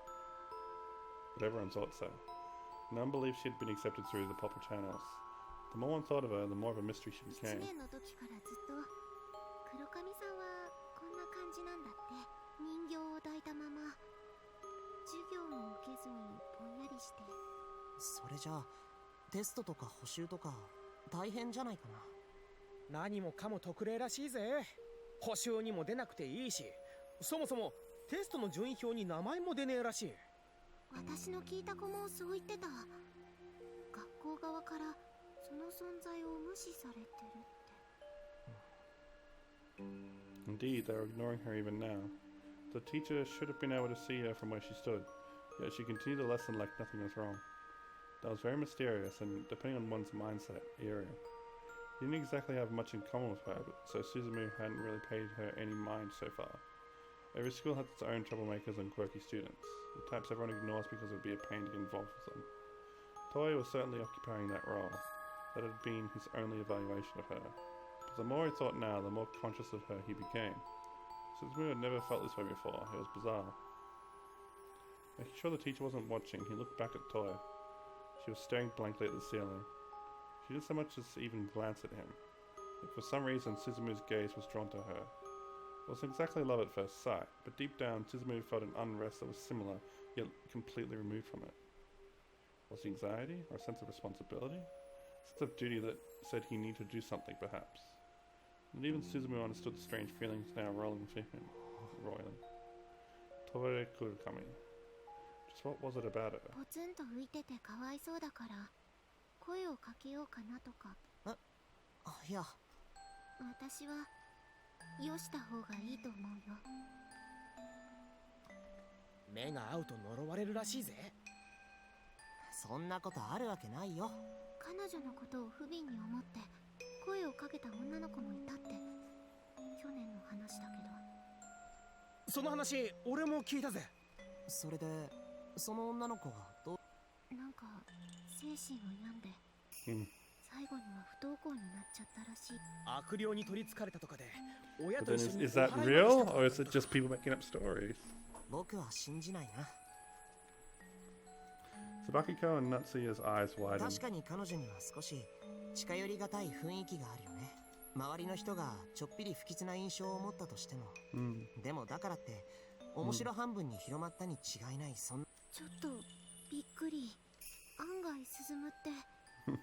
But everyone thought so. No one believed she had been accepted through the proper channels. The more one thought of her, the more of a mystery she 1 became. 年の時からずっと黒髪さんはこんな感じなんだって。人形を抱いたまま授業も受けずにぼんやりして。それじゃあテストとか補習とか大変じゃないかな。何もかも特例らしいぜ。補習にも出なくていいし、そもそもテストの順位表に名前も出ねえらしい。私の聞いた子もそう言ってた。学校側からその存在を無視されてるって。 Indeed, they were ignoring her even now. The teacher should have been able to see her from where she stood, yet she continued the lesson like nothing was wrong. That was very mysterious and, depending on one's mindset, eerie. He didn't exactly have much in common with her, so Suzumu hadn't really paid her any mind so far. Every school has its own troublemakers and quirky students, the types everyone ignores because it would be a pain to get involved with them. Toi was certainly occupying that role. That had been his only evaluation of her. But the more he thought now, the more conscious of her he became. Suzumu had never felt this way before. It was bizarre. Making sure the teacher wasn't watching, he looked back at Toi. She was staring blankly at the ceiling. She didn't so much as even glance at him. Yet for some reason, Suzumu's gaze was drawn to her. It wasn't exactly love at first sight, but deep down, Suzumu felt an unrest that was similar, yet completely removed from it. Was it anxiety, or a sense of responsibility? A sense of duty that said he needed to do something, perhaps. And even Suzumu understood the strange feelings now rolling through him. Roiling. Toi Kudokami. Just what was it about her? ポツンと浮いててかわいそうだから声をかけようかなとか。いや、私はよした方がいいと思うよ。目が合うと呪われるらしいぜ。そんなことあるわけないよ。彼女のことを不憫に思って声をかけた女の子もいたって去年の話だけど。その話俺も聞いたぜ。それでその女の子はどう。なんか精神を病んで、最後には不登校になっちゃったらしい。悪霊に取り憑かれたとかで親 But と then 一緒に is that お祓いまで real, したとか or is it just people making up stories? 僕は信じないな。 Sabakiko and Natsuya's eyes widened. 確かに彼女には少し近寄りがたい雰囲気があるよね。周りの人がちょっぴり不吉な印象を持ったとしても、でもだからって面白半分に広まったに違いない。そんちょっとびっくり。案外進むって芯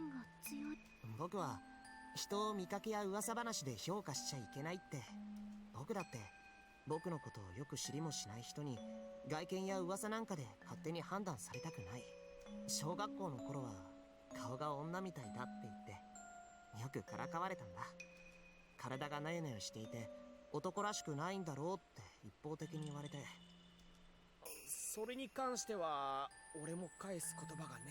が強い。僕は人を見かけや噂話で評価しちゃいけないって。僕だって僕のことをよく知りもしない人に外見や噂なんかで勝手に判断されたくない。小学校の頃は顔が女みたいだって言ってよくからかわれたんだ。体がなよなよしていて男らしくないんだろうって一方的に言われて。それに関しては俺も返す言葉がね。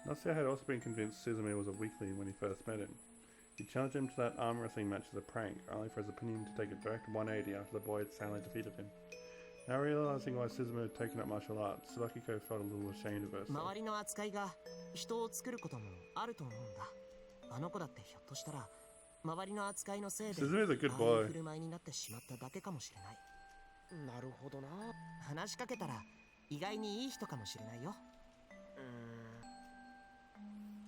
Natsuya had also been convinced Suzume was a weakling when he first met him. He challenged him to that arm wrestling match as a prank, only for his opinion to take a direct 180 after the boy had soundly defeated him. Now realizing why Suzume had taken up martial arts, Tsubakiko felt a little ashamed of herself. 周りの扱いが人を作ることもあると思うんだ。あの子だってひょっとしたら周りの扱いのせいで Suzume's a good ああい boy. う振る舞いになってしまっただけかもしれない。なるほどな。話しかけたら意外にいい人かもしれないよ。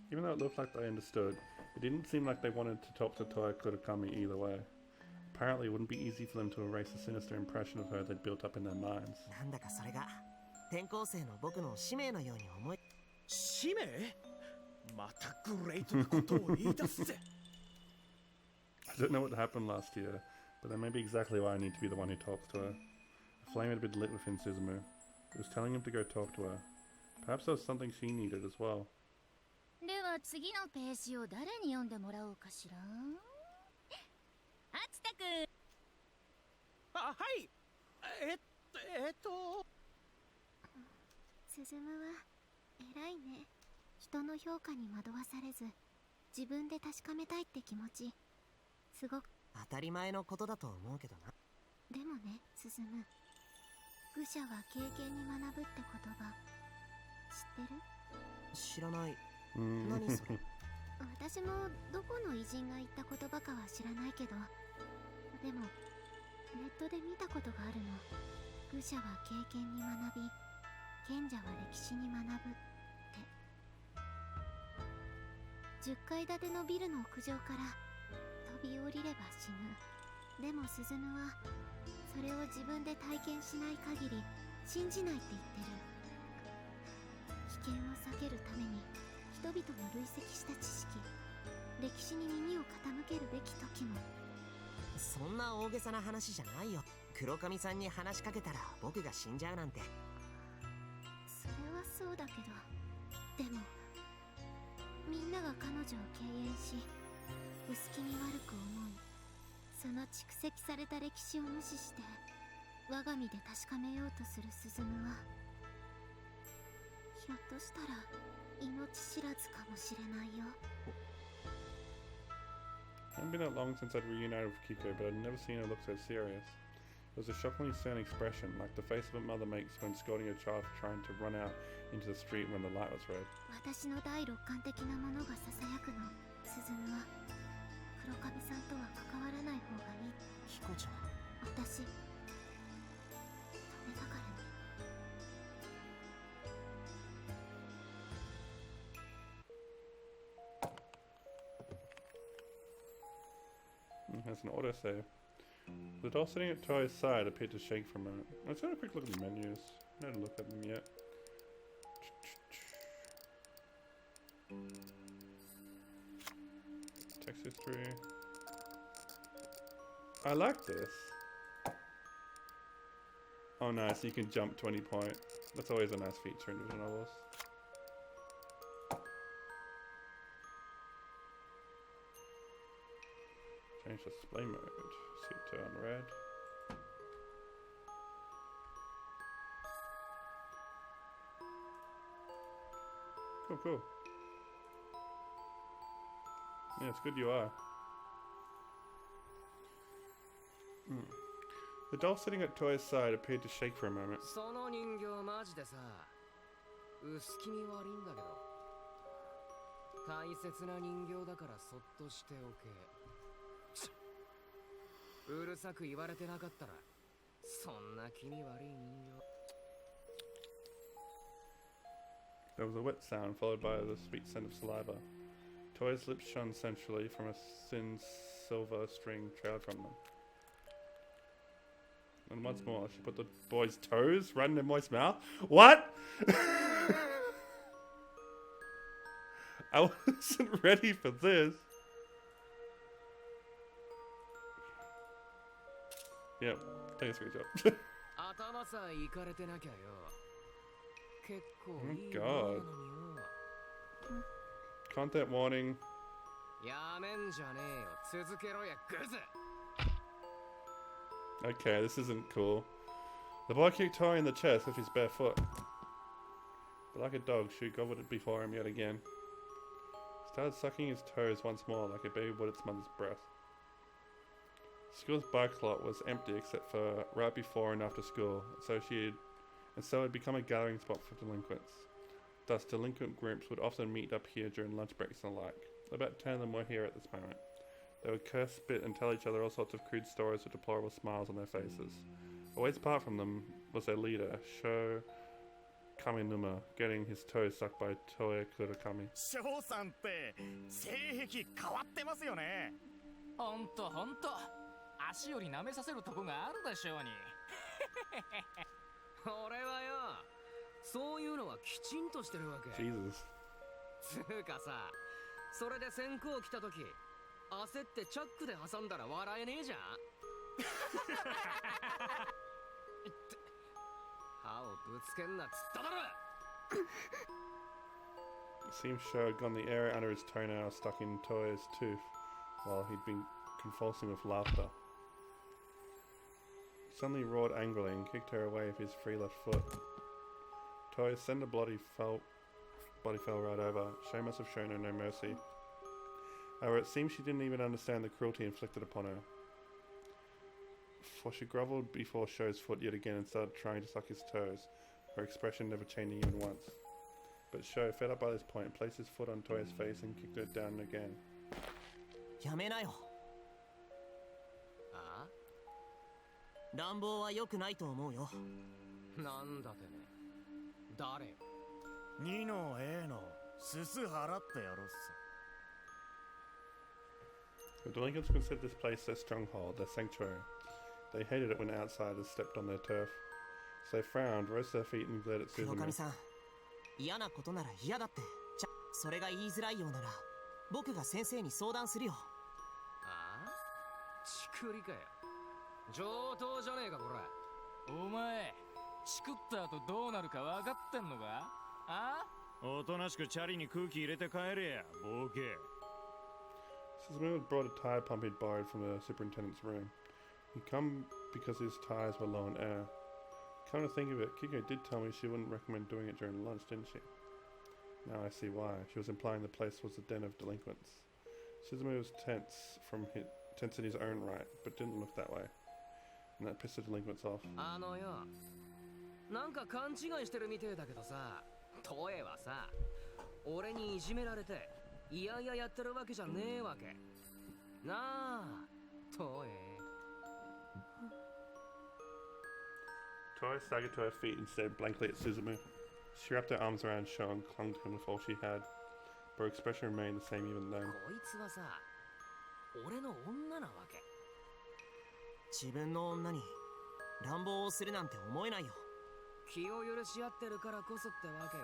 Even though it looked like they understood, it didn't seem like they wanted to talk to Toya Kurakami either way. Apparently, it wouldn't be easy for them to erase the sinister impression of her they'd built up in their minds. なんだかそれが転校生の僕の使命のように思え。使命？またグレートなことを言い出すぜ。I don't know what happened last year, but that may be exactly why I need to be the one who talks to her. A flame had been lit within Suzumu. It was telling him to go talk to her. Perhaps there was something she needed as well. では次のページを誰に読んでもらおうかしら。あつたくん。あ、はい。進は偉いね。人の評価に惑わされず自分で確かめたいって気持ちすごく当たり前のことだと思うけどな。でもね、進愚者は経験に学ぶって言葉知ってる？知らない。 Mm. 何それ？私もどこの偉人が言った言葉かは知らないけど、でもネットで見たことがあるの。愚者は経験に学び、賢者は歴史に学ぶって。10階建てのビルの屋上から飛び降りれば死ぬ。でもスズムはそれを自分で体験しない限り信じないって言ってる。危険を避けるために人々の累積した知識、歴史に耳を傾けるべき時も。そんな大げさな話じゃないよ。黒髪さんに話しかけたら僕が死んじゃうなんて。それはそうだけど、でもみんなが彼女を敬遠し薄気に悪く思い、その蓄積された歴史を無視して我が身で確かめようとするスズムは、ひょっとしたら命知らずかもしれないよ。 It hadn't been that long since I'd reunited with Kiko, but I'd never seen her look so serious. It was a shockingly stern expression, like the face of a mother makes when scolding a child for trying to run out into the street when the light was red. 私の第六感的なものがささやくの。スズムは黒髪さんとは関わらない方がいい。キコちゃん。私止めたからね。 That's an autosave. The doll sitting at Toy's side appeared to shake for a moment. Let's have a quick look at the menus. I haven't looked at them yet. Text history. I like this. Oh nice, you can jump 20 point. That's always a nice feature in visual novels. Change display mode. See it turn red. Cool, cool. Yeah, it's good UI. The doll sitting at Toy's side appeared to shake for a moment. その人形マジでさ、薄気味悪いんだけど。大切な人形だからそっとしておけ。うるさく言われてなかったら、そんな気味悪い人形。 There was a wet sound followed by the sweet scent of saliva. Toy's lips shone sensually from a thin silver string trailed from them. And once more, she put the boy's toes right in their moist mouth. What? I wasn't ready for this. Yep, take a screenshot. Oh god. Content warning. Okay, this isn't cool. The boy kicked Toy in the chest with his bare foot. But like a dog, she gobbled it before him yet again. Started sucking his toes once more like a baby would its mother's breast. School's bike lot was empty except for right before and after school, so it had become a gathering spot for delinquents. Thus, delinquent groups would often meet up here during lunch breaks and the like. About 10 of them were here at this moment. They would curse, spit, and tell each other all sorts of crude stories with deplorable smiles on their faces. A ways apart from them was their leader, Sho Kaminuma, getting his toes sucked by Toe Kurakami. 翔さんって性癖変わってますよね。ほんと足より舐めさせるとこがあるでしょうに。俺はよ、そういうのはきちんとしてるわけ。Jesus. つうかさ、それで先行来た時、焦ってチャックで挟んだら笑えねえじゃん。歯をぶつけんなっつっただろ。It seems Sho had gone the area under his toenail stuck in Toy's tooth while he'd been convulsing with laughter. He suddenly roared angrily and kicked her away with his free left foot. Toy's slender body fell right over. Sho must have shown her no mercy. However, it seems she didn't even understand the cruelty inflicted upon her. For she grovelled before Sho's foot yet again and started trying to suck his toes, her expression never changing even once. But Sho, fed up by this point, placed his foot on Toya's face and kicked her down again. やめなよ。あ？乱暴は良くないと思うよ。なんだてめえ。誰よ。2の A のすす払ってやろっす。The delinquents considered this place their stronghold, their sanctuary. They hated it when outsiders stepped on their turf. So they frowned, rose to their feet and glared at 黒 Suzume. 髪さん、嫌なことなら嫌だって。それが言いづらいようなら、僕が先生に相談するよ。ああ？ちくりかよ。上等じゃねえかこら。お前、チクった後どうなるか分かってんのか？あ？おとなしくチャリに空気入れて帰れや、ボケ。Suzume had brought a tire pump he'd borrowed from the superintendent's room. He'd come because his tires were low on air. Come to think of it, Kiko did tell me she wouldn't recommend doing it during lunch, didn't she? Now I see why. She was implying the place was a den of delinquents. Suzume was tense in his own right, but didn't look that way. And that pissed the delinquents off. あのよ、なんか勘違いしてるみてえだけどさ、トエはさ、俺にいじめられて、いやいややってるわけじゃねえわけ。なあ、トエ。Toy staggered to her feet and stared blankly at Suzume. She wrapped her arms around Sho and clung to him with all she had, but her expression remained the same even then. こいつはさ、俺の女なわけ。自分の女に乱暴をするなんて思えないよ。気を許し合ってるからこそってわけよ。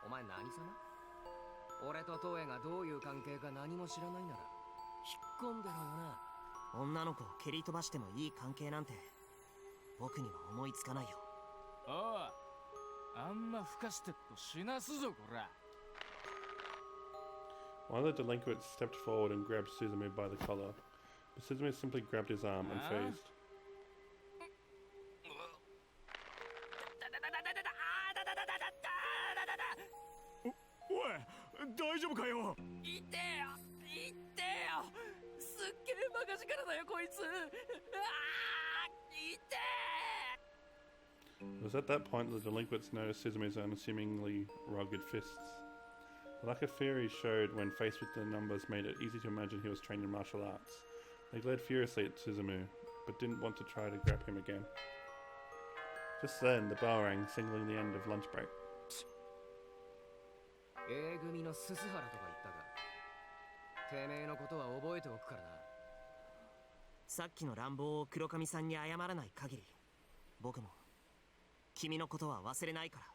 お前何様？俺とトエがどういう関係か何も知らないなら、引っ込んでろよな。女の子を蹴り飛ばしてもいい関係なんて僕には思いつかないよ。おう、あんまふかしてっと死なすぞこら。One of the delinquents stepped forward and grabbed Suzume by the collar, but Suzume simply grabbed his arm unfazed. おい、大丈夫かよ。痛えよ、痛えよ。すっげえバカ力だよこいつ。ああ、痛え。 It was at that point that the delinquents noticed Suzume's unassumingly rugged fists. The lack of fear he showed when faced with the numbers made it easy to imagine he was trained in martial arts. They glared furiously at Suzume, but didn't want to try to grab him again. Just then, the bell rang, signaling the end of lunch break. A 組のススハラとか言ったか。てめえのことは覚えておくからな。さっきの乱暴を黒髪さんに謝らない限り、僕も君のことは忘れないから。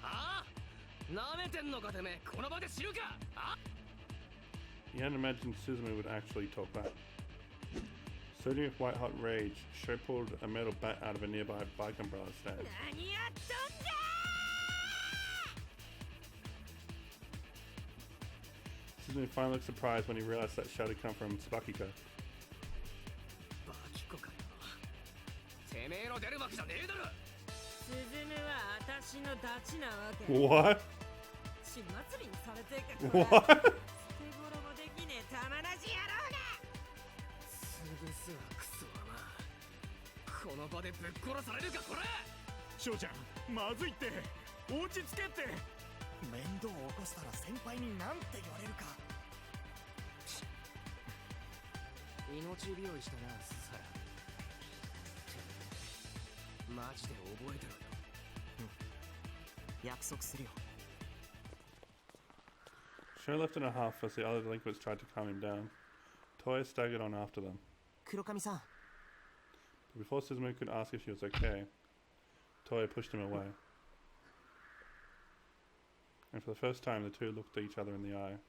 ああ、なめてんのかてめえ、この場で知るか。あ He hadn't imagined Suzume would actually talk back. Surging with white-hot rage, Sho pulled a metal bat out of a nearby bike umbrella stand. 何やっとんだ Suzume finally looked surprised when he realized that shout had come from Tsubakiko. バキコかよ。てめえの出る幕じゃねえだろ。スズムは私のダチなわけ。 What? 血祭りにされていくから。 What? 手頃もできねえ玉なし野郎が。すぐすはクソはな。この場でぶっ殺されるかこれ。翔ちゃんまずいって落ち着けって。面倒を起こしたら先輩になんて言われるか。命拾いしたな、スサラ。マジで覚えてろよ。約束するよ。Sho left in a huff as the other delinquents tried to calm him down. Toya staggered on after them. 黒髪さん、 But before Suzume could ask if she was okay, Toya pushed him away. And for the first time, the two looked at each other in the eye.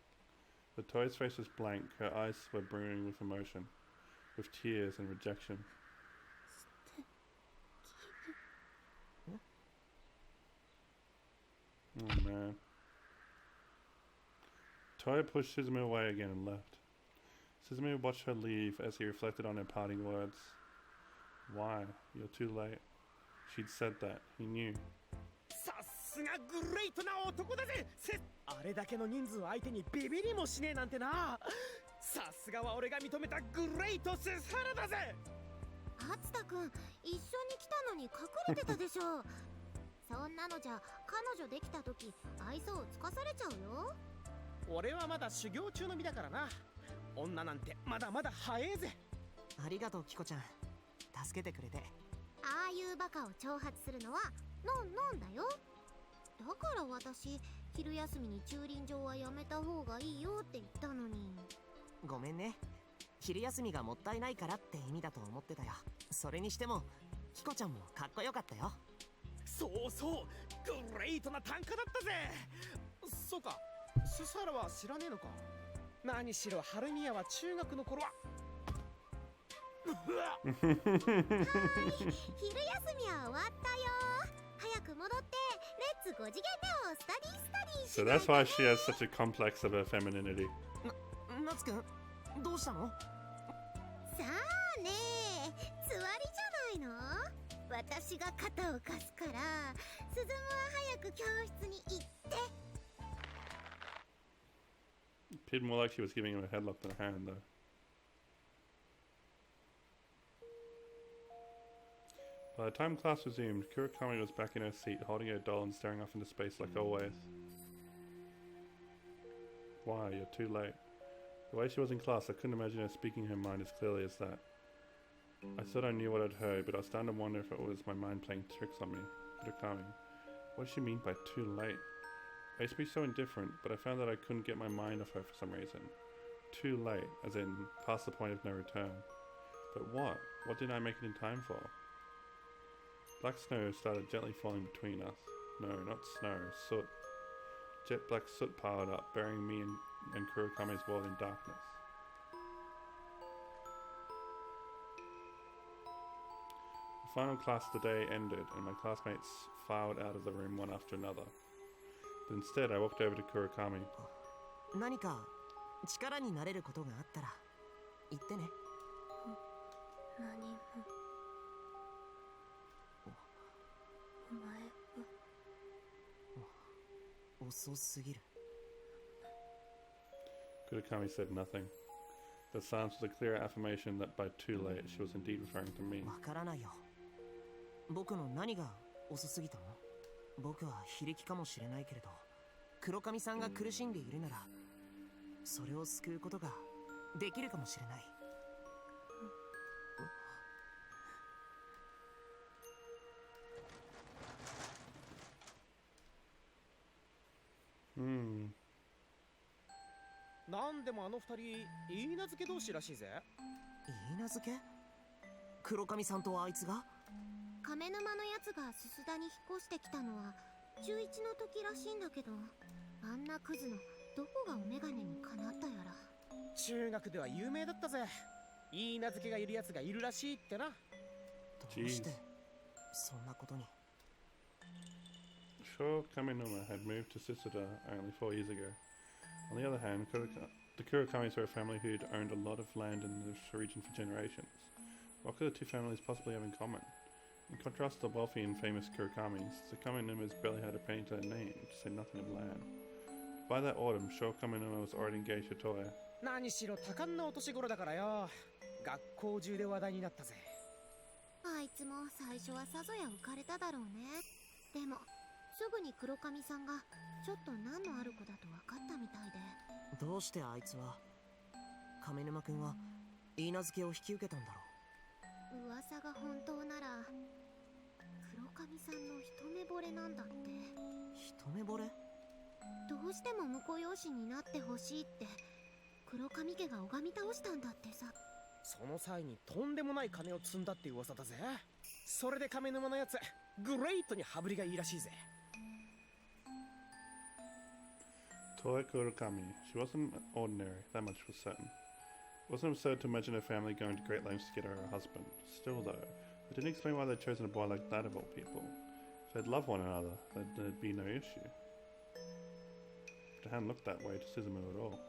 But Toya's face was blank, her eyes were brimming with emotion, with tears and rejection. Oh man. Toya pushed Suzume away again and left. Suzume watched her leave as he reflected on her parting words. Why? You're too late. She'd said that. He knew. さすがグレイトな男だぜ。あれだけの人数相手にビビりもしねえなんてな。さすがは俺が認めたグレイトスサラだぜ。厚田くん、一緒に来たのに隠れてたでしょ。そんなのじゃ彼女できた時愛想をつかされちゃうよ。俺はまだ修行中の身だからな。女なんてまだまだ早えぜ。ありがとうキコちゃん、助けてくれて。ああいうバカを挑発するのはノンノンだよ。だから私、昼休みに駐輪場はやめた方がいいよって言ったのに。ごめんね、昼休みがもったいないからって意味だと思ってたよ。それにしてもキコちゃんもかっこよかったよ。そうそう、グレイトな短歌だったぜ。そうか、スサラは知らねえのか。何しろハルミヤは中学の頃ははい、昼休みは終わったよ。早く戻ってレッツ5次元目をスタディスタディ So that's why she has such a complex of her femininity. 夏くん、どうしたの？さあねえ、つわりじゃないの。私が肩を貸すから、スズムは早く教室に行って。 It appeared more like she was giving him a headlock than a hand, though. By the time class resumed, Kurakami was back in her seat, holding her doll and staring off into space like always. Why? You're too late. The way she was in class, I couldn't imagine her speaking her mind as clearly as that. I thought I knew what I'd heard, but I was starting to wonder if it was my mind playing tricks on me. Kurakami. What does she mean by too late? I used to be so indifferent, but I found that I couldn't get my mind off her for some reason. Too late, as in past the point of no return. But what? What didn't I make it in time for? Black snow started gently falling between us. No, not snow, soot. Jet black soot piled up, burying me and Kurakami's world in darkness. The final class of the day ended, and my classmates filed out of the room one after another. But instead, I walked over to Kurakami. 何か力になれることがあったら言ってね。何も。お前は遅すぎる。Kurakami said nothing. The silence was a clear affirmation that by too late, she was indeed referring to me. わからないよ。僕の何が遅すぎたの？僕は非力かもしれないけれど、黒髪さんが苦しんでいるなら、それを救うことができるかもしれない。なんでもあの二人いい名付け同士らしいぜ。いいなずけ？黒髪さんとあいつが？亀沼のやつがすすだに引っ越してきたのは中1の時らしいんだけど、あんなクズのどこがお眼鏡にかなったやら。中学では有名だったぜ。いい名付けがいるやつがいるらしいってな。どうしてそんなことに？ Sure, Kaminuma had moved to Sisuda only 4 years ago. On the other hand, the Kurakamis were a family who'd owned a lot of land in this region for generations. What could the two families possibly have in common? In contrast to the wealthy and famous Kurakamis, the Kaminumas barely had a penny to their name, to say nothing of land. By that autumn, Sure Kaminuma was already engaged to Toya. 何しろ多感なお年頃だからよ。学校中で話題になったぜ。あいつも最初はさぞや浮かれただろうね。でもすぐに黒髪さんがちょっと何のある子だと分かったみたいで。どうしてあいつは、亀沼くんは言い名付けを引き受けたんだろう？噂が本当なら黒髪さんの一目惚れなんだって。一目惚れ？どうしても婿養子になってほしいって黒髪家が拝み倒したんだってさ。その際にとんでもない金を積んだって噂だぜ。それで亀沼のやつグレイトに羽振りがいいらしいぜ。Toya Kurakami. She wasn't ordinary, that much was certain. It wasn't absurd to imagine her family going to great lengths to get her a husband. Still, though, it didn't explain why they'd chosen a boy like that of all people. If they'd loved one another, then there'd be no issue. But it hadn't looked that way to Suzumu at all.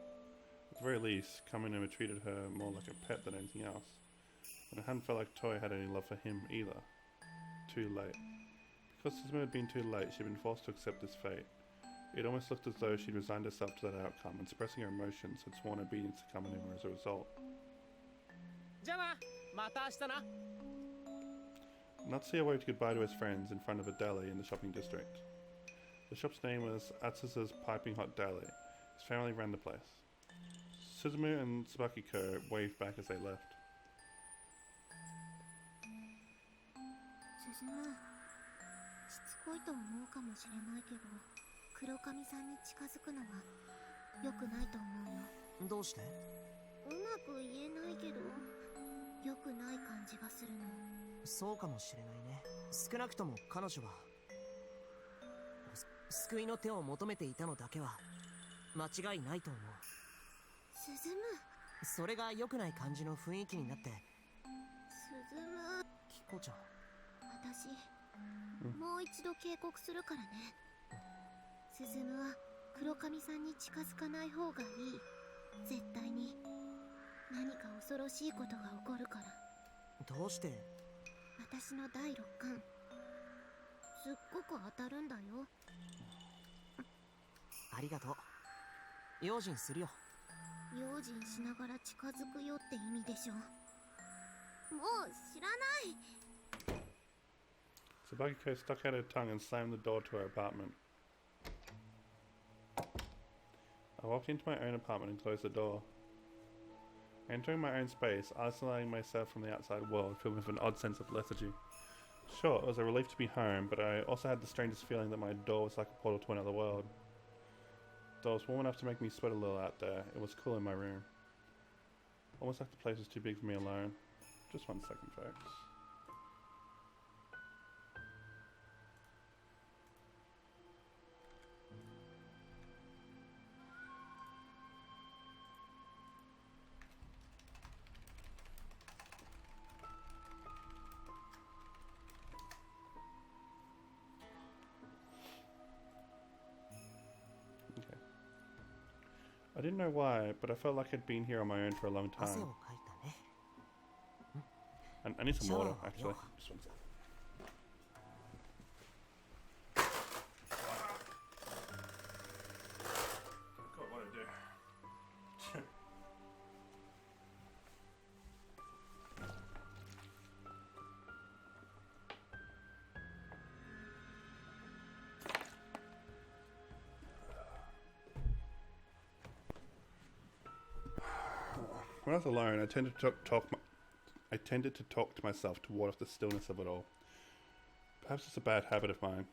At the very least, Kaminuma treated her more like a pet than anything else. And it hadn't felt like Toya had any love for him either. Too late. Because Suzumu had been too late, she'd been forced to accept this fate. It almost looked as though she'd resigned herself to that outcome, and suppressing her emotions had sworn obedience to Kaminuma as a result. じゃあな、また明日な。Natsuya waved goodbye to his friends in front of a deli in the shopping district. The shop's name was Atsusa's Piping Hot Deli. His family ran the place. Suzumu and Tsubaki-ko waved back as they left. 進む。しつこいと思うかもしれないけど黒髪さんに近づくのは良くないと思うよ。どうして？うまく言えないけど良くない感じがするの。そうかもしれないね。少なくとも彼女は救いの手を求めていたのだけは間違いないと思う。進む。それが良くない感じの雰囲気になって。進む。キコちゃん。私、もう一度警告するからね。進むは黒髪さんに近づかない方がいい。絶対に何か恐ろしいことが起こるから。どうして？私の第六感すっごく当たるんだよ。ありがとう。用心するよ。用心しながら近づくよって意味でしょ。もう知らない。Tsubaki-ko stuck out her tongue and slammed the door to her apartment. I walked into my own apartment and closed the door. Entering my own space, isolating myself from the outside world, filled with an odd sense of lethargy. Sure, it was a relief to be home, but I also had the strangest feeling that my door was like a portal to another world. Though it was warm enough to make me sweat a little out there, it was cool in my room. Almost like the place was too big for me alone. Just 1 second, folks. I didn't know why, but I felt like I'd been here on my own for a long time. I need some water, actually. Just 1 second. God, what did I do? When I was alone, I tended to talk to myself to ward off the stillness of it all. Perhaps it's a bad habit of mine.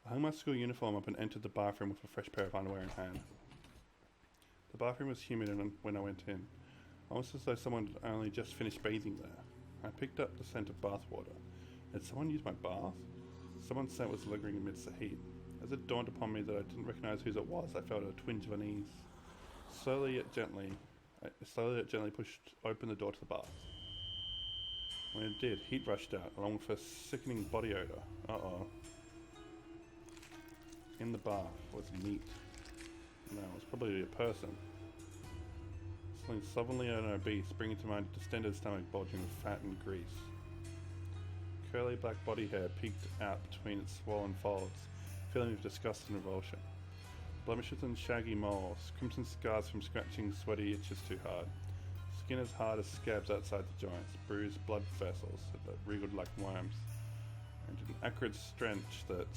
I hung my school uniform up and entered the bathroom with a fresh pair of underwear in hand. The bathroom was humid when I went in, almost as though someone had only just finished bathing there. I picked up the scent of bathwater. Had someone used my bath? Someone's scent was lingering amidst the heat. As it dawned upon me that I didn't recognize whose it was, I felt a twinge of unease. Slowly yet gently pushed open the door to the bath. When it did, heat rushed out, along with a sickening body odor. Uh-oh. In the bath was meat. No, it was probably a person. Something slovenly and obese, bringing to mind a distended stomach bulging with fat and grease. Curly black body hair peeked out between its swollen folds, filling with disgust and revulsion. Blemishes and shaggy moles, crimson scars from scratching sweaty itches too hard. Skin as hard as scabs outside the joints, bruised blood vessels that wriggled like worms, and an acrid stench that,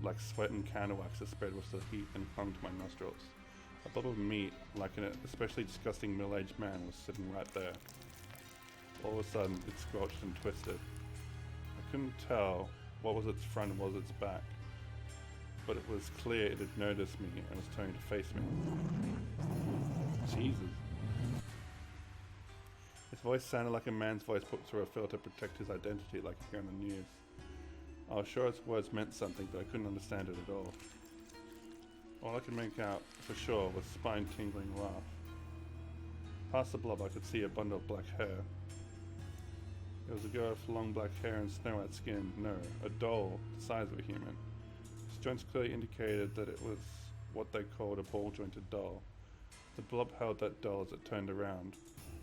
like sweat and candle wax, that spread with the heat and clung to my nostrils. A blob of meat, like an especially disgusting middle-aged man, was sitting right there. All of a sudden, it squelched and twisted. I couldn't tell what was its front and what was its back, but it was clear it had noticed me and was turning to face me. Jesus. His voice sounded like a man's voice put through a filter to protect his identity, like you hear on the news. I was sure its words meant something, but I couldn't understand it at all. All I could make out, for sure, was spine-tingling laugh. Past the blob, I could see a bundle of black hair. It was a girl with long black hair and snow-white skin. No, a doll, the size of a human. Its joints clearly indicated that it was what they called a ball-jointed doll. The blob held that doll as it turned around.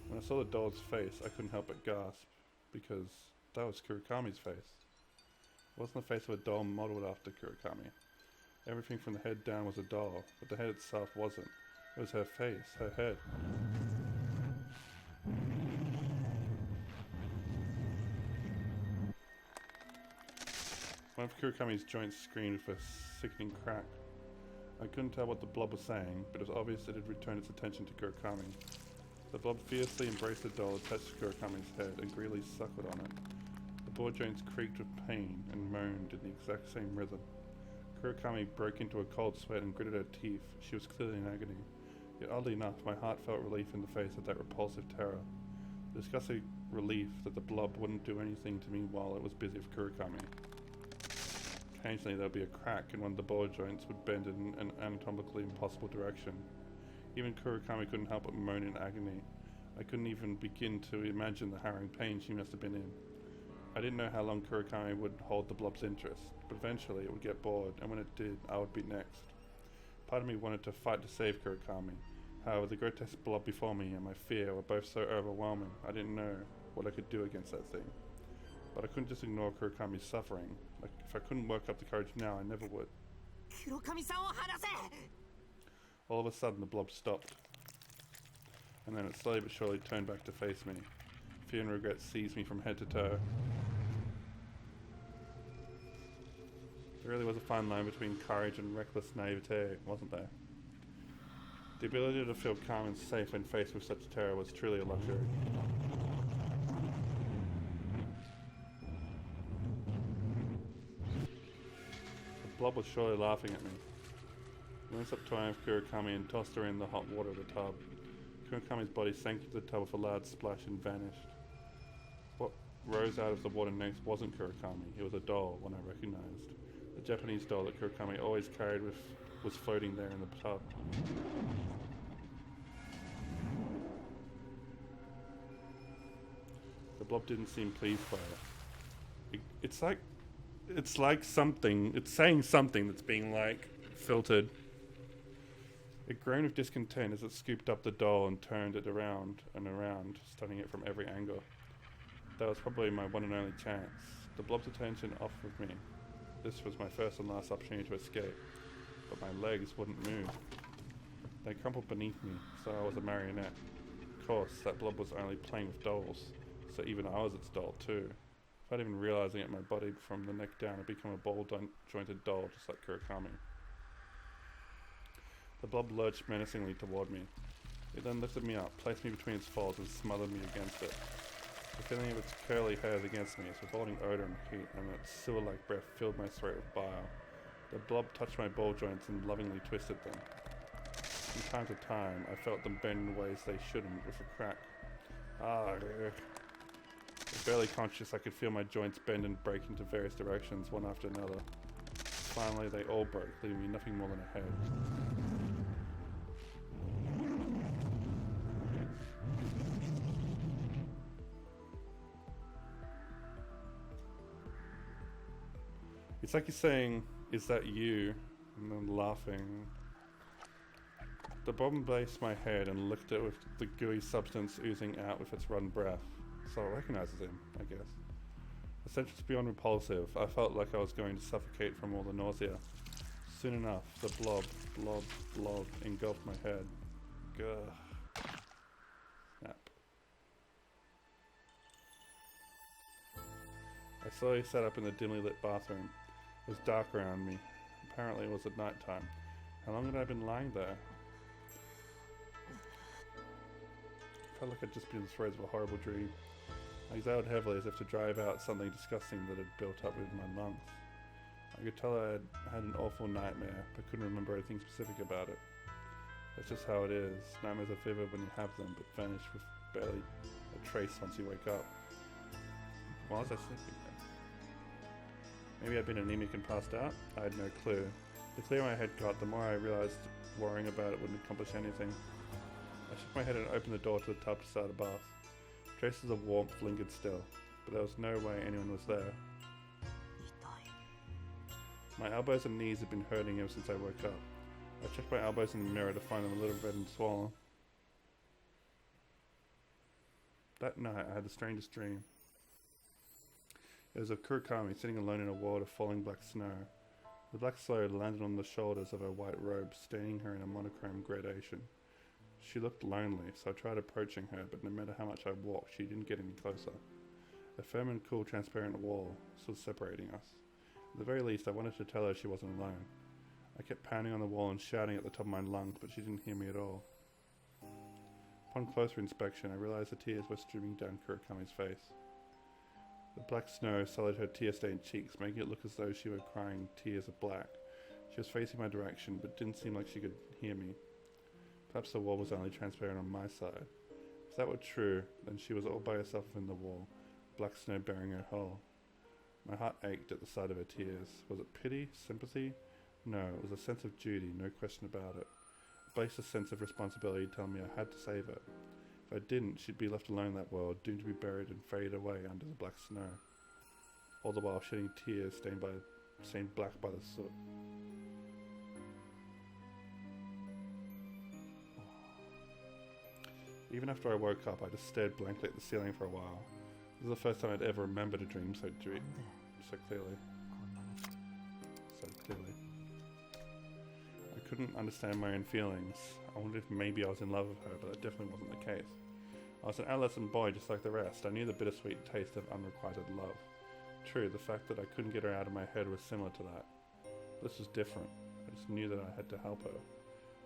When I saw the doll's face, I couldn't help but gasp, because that was Kurokami's face. It wasn't the face of a doll modelled after Kurokami. Everything from the head down was a doll, but the head itself wasn't. It was her face, her head. One of Kurokami's joints screamed with a sickening crack. I couldn't tell what the blob was saying, but it was obvious it had returned its attention to Kurokami. The blob fiercely embraced the doll attached to Kurokami's head and greedily suckled on it. The ball joints creaked with pain and moaned in the exact same rhythm. Kurokami broke into a cold sweat and gritted her teeth. She was clearly in agony. Yet oddly enough, my heart felt relief in the face of that repulsive terror. The disgusting relief that the blob wouldn't do anything to me while it was busy with Kurokami. Occasionally there would be a crack and one of the ball joints would bend in an anatomically impossible direction. Even Kurokami couldn't help but moan in agony. I couldn't even begin to imagine the harrowing pain she must have been in. I didn't know how long Kurokami would hold the blob's interest, but eventually it would get bored, and when it did, I would be next. Part of me wanted to fight to save Kurokami. However, the grotesque blob before me and my fear were both so overwhelming, I didn't know what I could do against that thing. But I couldn't just ignore Kurokami's suffering. Like, if I couldn't work up the courage now, I never would. All of a sudden, the blob stopped. And then it slowly but surely turned back to face me. Fear and regret seized me from head to toe. There really was a fine line between courage and reckless naivete, wasn't there? The ability to feel calm and safe when faced with such terror was truly a luxury. The blob was surely laughing at me. I went up to Kurokami and tossed her in the hot water of the tub. Kurokami's body sank into the tub with a loud splash and vanished. What rose out of the water next wasn't Kurokami, it was a doll, one I recognized. The Japanese doll that Kurokami always carried was floating there in the tub. The blob didn't seem pleased by it. It's saying something that's being like filtered. It groaned with discontent as it scooped up the doll and turned it around and around, studying it from every angle. That was probably my one and only chance. The blob's attention off of me. This was my first and last opportunity to escape, but my legs wouldn't move. They crumpled beneath me, so I was a marionette. Of course, that blob was only playing with dolls, so even I was its doll too. Without even realizing it, my body from the neck down had become a ball-jointed doll, just like Kurokami. The blob lurched menacingly toward me. It then lifted me up, placed me between its folds, and smothered me against it. The feeling of its curly hairs against me, its withholding odor and heat, and its silver-like breath filled my throat with bile. The blob touched my ball joints and lovingly twisted them. From time to time, I felt them bend in ways they shouldn't with a crack. Barely conscious, I could feel my joints bend and break into various directions, one after another. Finally, they all broke, leaving me nothing more than a head. It's like he's saying, "Is that you?" and then laughing. The bomb based my head and licked it with the gooey substance oozing out with its rotten breath. So it recognizes him, I guess. Essentially beyond repulsive, I felt like I was going to suffocate from all the nausea. Soon enough, the blob engulfed my head. Gah. Snap. I slowly sat up in the dimly lit bathroom. It was dark around me. Apparently it was at night time. How long had I been lying there? I felt like I'd just been in the throes of a horrible dream. I exhaled heavily as if to drive out something disgusting that had built up in my lungs. I could tell I had an awful nightmare, but couldn't remember anything specific about it. That's just how it is. Nightmares are vivid when you have them, but vanish with barely a trace once you wake up. Why was I sleeping there? Maybe I'd been anemic and passed out? I had no clue. The clearer my head got, the more I realized worrying about it wouldn't accomplish anything. I shook my head and opened the door to the tub to start a bath. Traces of warmth lingered still, but there was no way anyone was there. My elbows and knees had been hurting ever since I woke up. I checked my elbows in the mirror to find them a little red and swollen. That night I had the strangest dream. It was of Kurokami sitting alone in a world of falling black snow. The black snow landed on the shoulders of her white robe, staining her in a monochrome gradation. She looked lonely, so I tried approaching her, but no matter how much I walked, she didn't get any closer. A firm and cool, transparent wall was separating us. At the very least, I wanted to tell her she wasn't alone. I kept pounding on the wall and shouting at the top of my lungs, but she didn't hear me at all. Upon closer inspection, I realized the tears were streaming down Kurokami's face. The black snow sullied her tear-stained cheeks, making it look as though she were crying tears of black. She was facing my direction, but didn't seem like she could hear me. Perhaps the wall was only transparent on my side. If that were true, then she was all by herself in the wall, black snow bearing her whole. My heart ached at the sight of her tears. Was it pity? Sympathy? No, it was a sense of duty, no question about it. A baseless sense of responsibility telling me I had to save her. If I didn't, she'd be left alone in that world, doomed to be buried and fade away under the black snow. All the while shedding tears stained black by the soot. Even after I woke up, I just stared blankly at the ceiling for a while. This was the first time I'd ever remembered a dream so clearly. I couldn't understand my own feelings. I wondered if maybe I was in love with her, but that definitely wasn't the case. I was an adolescent boy just like the rest. I knew the bittersweet taste of unrequited love. True, the fact that I couldn't get her out of my head was similar to that. This was different. I just knew that I had to help her.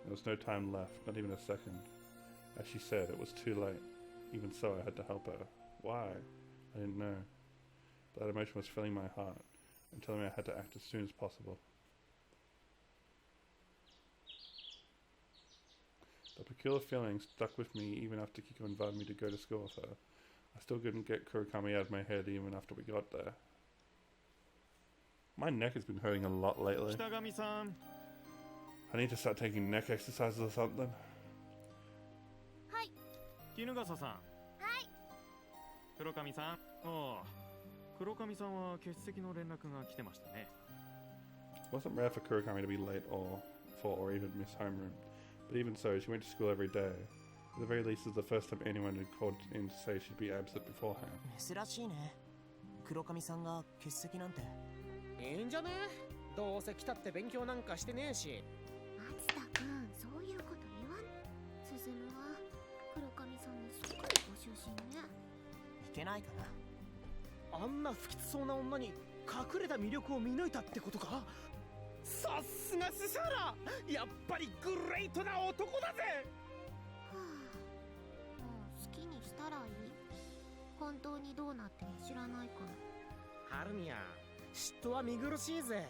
There was no time left, not even a second. As she said, it was too late. Even so, I had to help her. Why? I didn't know. But that emotion was filling my heart and telling me I had to act as soon as possible. The peculiar feeling stuck with me even after Kiko invited me to go to school with her. I still couldn't get Kurokami out of my head even after we got there. My neck has been hurting a lot lately. I need to start taking neck exercises or something. Hi. 衣笠さん。はい。黒上さん。ああ。黒上さんは欠席の連絡が来てましたね。It wasn't rare for Kurokami to be late or even miss homeroom. But even so, she went to school every day. At the very least, it was the first time anyone had called in to say she'd be absent beforehand. 珍しいね。黒上さんが欠席なんて。いいんじゃね？どうせ来たって勉強なんかしてねえし。松田くん、そういうこと言わん。進は黒上さんにそっくりご出身ね。いけないかな。あんな不吉そうな女に隠れた魅力を見抜いたってことか？さすがスサラ！やっぱりグレートな男だぜ！はあ、もう好きにしたらいい。本当にどうなっても知らないから。ハルミヤ、嫉妬は見苦しいぜ。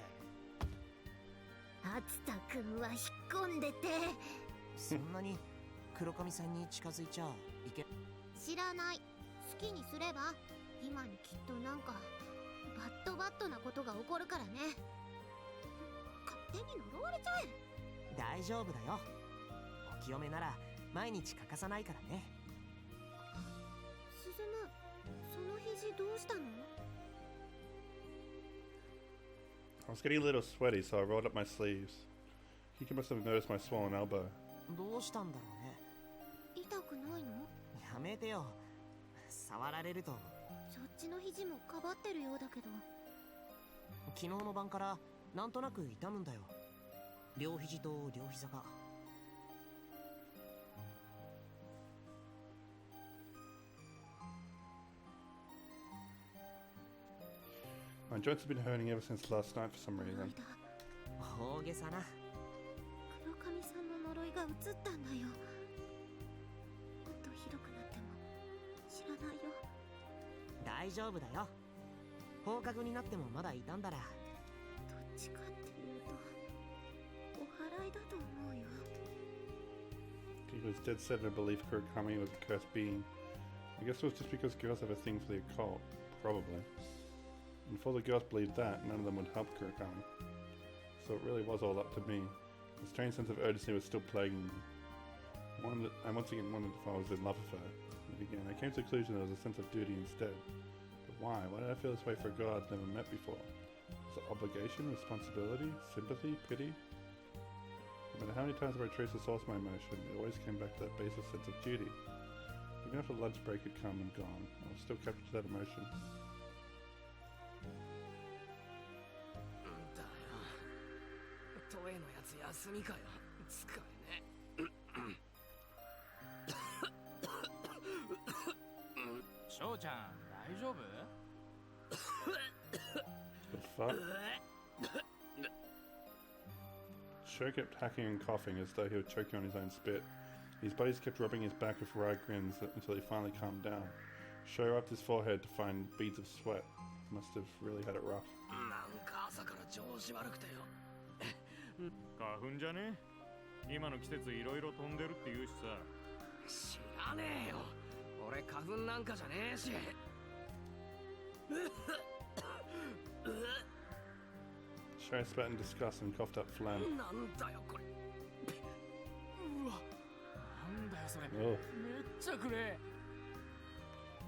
松田くんは引っ込んでて。そんなに黒髪さんに近づいちゃいけ。知らない。好きにすれば今にきっとなんかバッドなことが起こるからね。勝手に呪われちゃえ。大丈夫だよ。お清めなら毎日欠かさないからね。スズム、その肘どうしたの？ I was getting a little sweaty, so I rolled up my sleeves. Kiki must have noticed my swollen elbow. どうしたんだろうね。痛くないの？やめてよ。触られると。そっちの肘もかばってるようだけど。昨日の晩からなんとなく痛むんだよ。両肘と両膝が。My joints have been hurting ever since last night for some reason. 大げさな。黒髪さんの呪いが移ったんだよ。もっとひどくなっても知らないよ。大丈夫だよ。放課後になってもまだいたんだら。どっちかっていうとお祓いだと思うよ。 He was dead set in a belief Kurakami was a cursed being. I guess it was just because girls have a thing for the occult, probably. And if all the girls believed that, none of them would help Kurakami. So it really was all up to me. The strange sense of urgency was still plaguing me. I once again wondered if I was in love with her. And again, I came to the conclusion there was a sense of duty instead. But why? Why did I feel this way for a girl I'd never met before? Was it obligation, responsibility, sympathy, pity? No matter how many times I traced the source of my emotion, it always came back to that basic sense of duty. Even after lunch break had come and gone, I was still captured to that emotion. トイのやつ休みかよ。疲れね。翔ちゃん、大丈夫？ The fuck? Sho kept hacking and coughing as though he were choking on his own spit. His buddies kept rubbing his back with wry grins until he finally calmed down. Sho rubbed his forehead to find beads of sweat. Must have really had it rough. なんか朝から調子悪くてよ。花粉じゃね？今の季節いろいろ飛んでるって言うしさ。知らねえよ。俺花粉なんかじゃねえし。Sho spat in disgust and coughed up phlegm. なんだよこれ。うわ、なんだよそれ。 Oh. めっちゃくれ。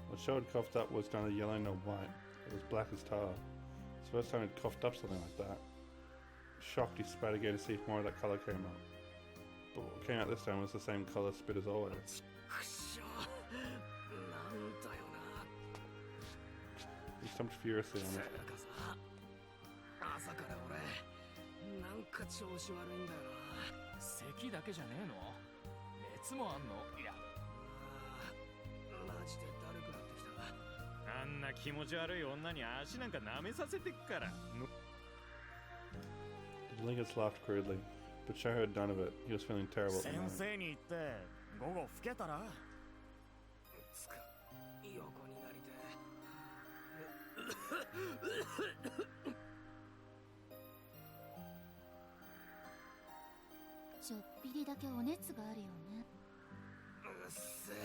What Sho had coughed up was neither yellow nor white. It was black as tar. It's the first time he'd coughed up something like that. Shocked, he spat again to see if more of that colour came out. But what came out this time was the same colour spit as always. くしょ。なんだよな。 He stomped furiously on つ it. うかさ、朝から俺なんか調子悪いんだよな。咳だけじゃねえの？熱もあんの？いや、マジでだるくなってきた。あんな気持ち悪い女に足なんか舐めさせてっから。 The Lingus laughed crudely, but Sho heard none of it. He was feeling terrible at the 先 moment. 生に言って午後老けたら？つか横になりてちょっぴりだけお熱があるよね。うっせえ。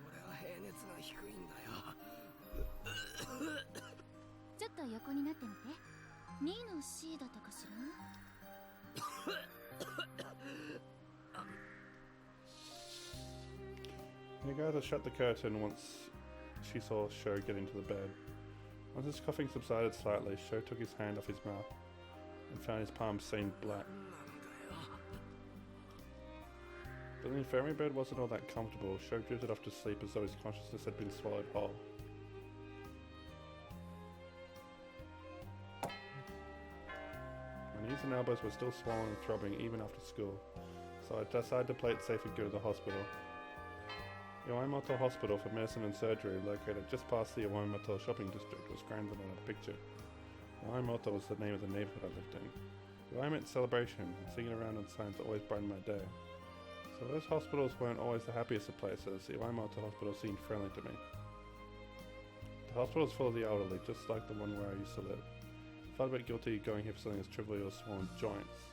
俺は平熱が低いんだよ。ちょっと横になってみて。2の C だったかしら。 Agatha shut the curtain once she saw Sho get into the bed. Once his coughing subsided slightly, Sho took his hand off his mouth and found his palm stained black. But the infirmary bed wasn't all that comfortable. Sho drifted off to sleep as though his consciousness had been swallowed whole. My knees and elbows were still swollen and throbbing even after school, so I decided to play it safe and go to the hospital. Iwaihime Hospital for Medicine and Surgery, located just past the Iwaihime shopping district, was granted on a picture. Iwaihime was the name of the neighborhood I lived in. Iwaihime meant celebration, and seeing it around on signs always brightened my day. So those hospitals weren't always the happiest of places. The Iwaihime Hospital seemed friendly to me. The hospital is full of the elderly, just like the one where I used to live. I felt a bit guilty going here for something as trivial as swollen joints.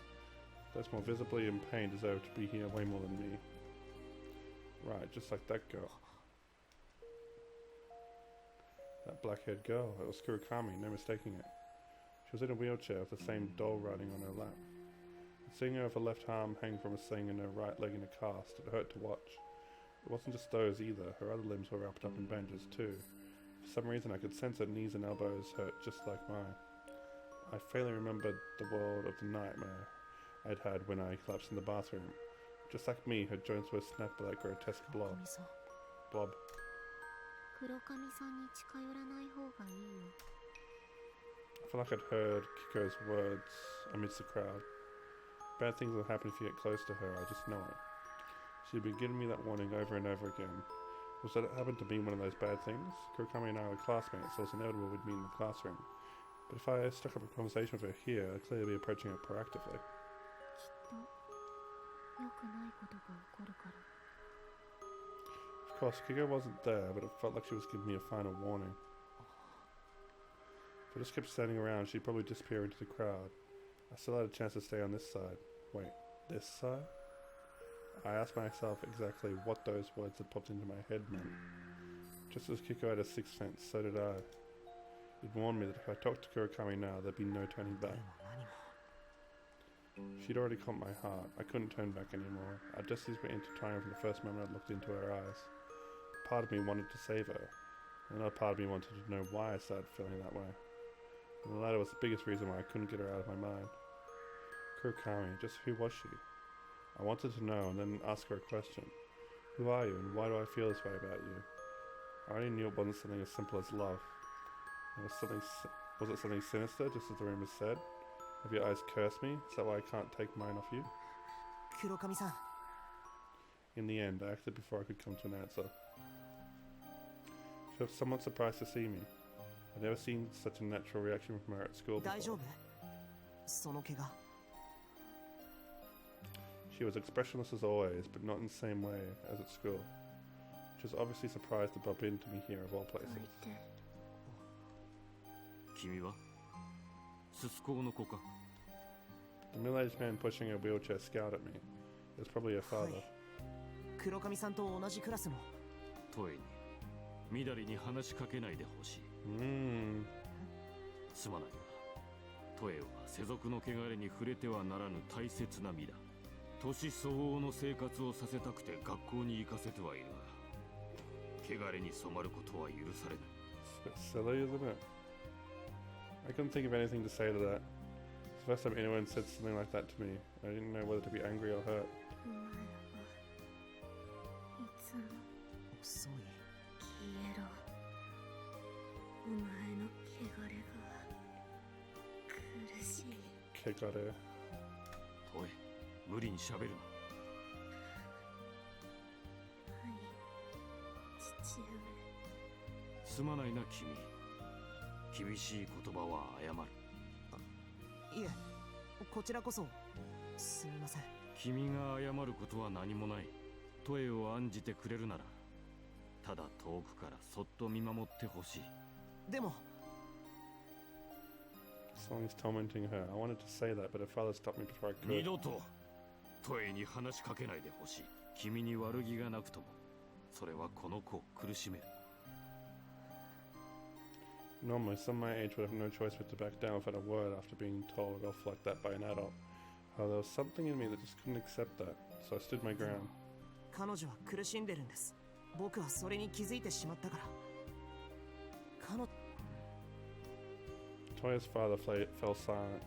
Those more visibly in pain deserve to be here way more than me. Right, just like that girl. That black-haired girl, it was Kurokami, no mistaking it. She was in a wheelchair with the same doll riding on her lap. And seeing her with her left arm hang from a sling and her right leg in a cast, it hurt to watch. It wasn't just those either, her other limbs were wrapped up in bandages too. For some reason I could sense her knees and elbows hurt just like mine. I faintly remembered the world of the nightmare I'd had when I collapsed in the bathroom. Just like me, her joints were snapped by that grotesque blob. 黒髪さんに近寄らない方がいいよ。 I feel like I'd heard Kiko's words amidst the crowd. Bad things will happen if you get close to her, I just know it. She'd been giving me that warning over and over again. Was that it happened to be one of those bad things? Kurokami and I were classmates, so it was inevitable we'd meet in the classroom. But if I struck up a conversation with her here, I'd clearly be approaching her proactively. きっと良くないことが起こるから。 Of course, Kiko wasn't there, but it felt like she was giving me a final warning. If I just kept standing around, she'd probably disappear into the crowd. I still had a chance to stay on this side. Wait, this side? I asked myself exactly what those words that popped into my head meant. Just as Kiko had a sixth sense, so did I. He'd warned me that if I talked to Kurokami now, there'd be no turning back. She'd already caught my heart. I couldn't turn back anymore. Our destinies were intertwined from the first moment I looked into her eyes. Part of me wanted to save her. Another part of me wanted to know why I started feeling that way. And the latter was the biggest reason why I couldn't get her out of my mind. Kurokami, just who was she? I wanted to know and then ask her a question. Who are you and why do I feel this way about you? I already knew it wasn't something as simple as love. Was it something sinister, just as the rumors said? Have your eyes cursed me? Is that why I can't take mine off you? 黒髪さん In the end, I acted before I could come to an answer. She was somewhat surprised to see me. I'd never seen such a natural reaction from her at school 大丈 before. 夫その怪我 She was expressionless as always, but not in the same way as at school. She was obviously surprised to bump into me here of all places. 相手。君はススコの子か The middle-aged man pushing a wheelchair scowled at me. It was probably her father. 黒髪さんと同じクラスのトエにみだりに話しかけないでほしいすまないがトエは世俗の汚れに触れてはならぬ大切な身だ年相応の生活をさせたくて学校に行かせてはいるが汚れに染まることは許されない It's a bit silly, isn't it? I couldn't think of anything to say to that. It's the first time anyone said something like that to me. I didn't know whether to be angry or hurt. お前はいつも遅い消えろ。お前の汚れが苦しい。 Kegare. トエ無理にしゃべるなはい、父上。すまないな君厳しい言葉は謝るいえこちらこそすみません君が謝ることは何もないトエを案じてくれるならただ遠くからそっと見守ってほしいでも Something's tormenting her. I wanted to say that, but her father stopped me before I 二 could. 度とトエに話しかけないでほしい君に悪気がなくともそれはこの子を苦しめる Normally, some my age would have no choice but to back down without a word after being told off like that by an adult. However, there was something in me that just couldn't accept that, so I stood my ground. 彼女は苦しんでるんです僕はそれに気づいてしまったから彼女 Toya's father fell silent.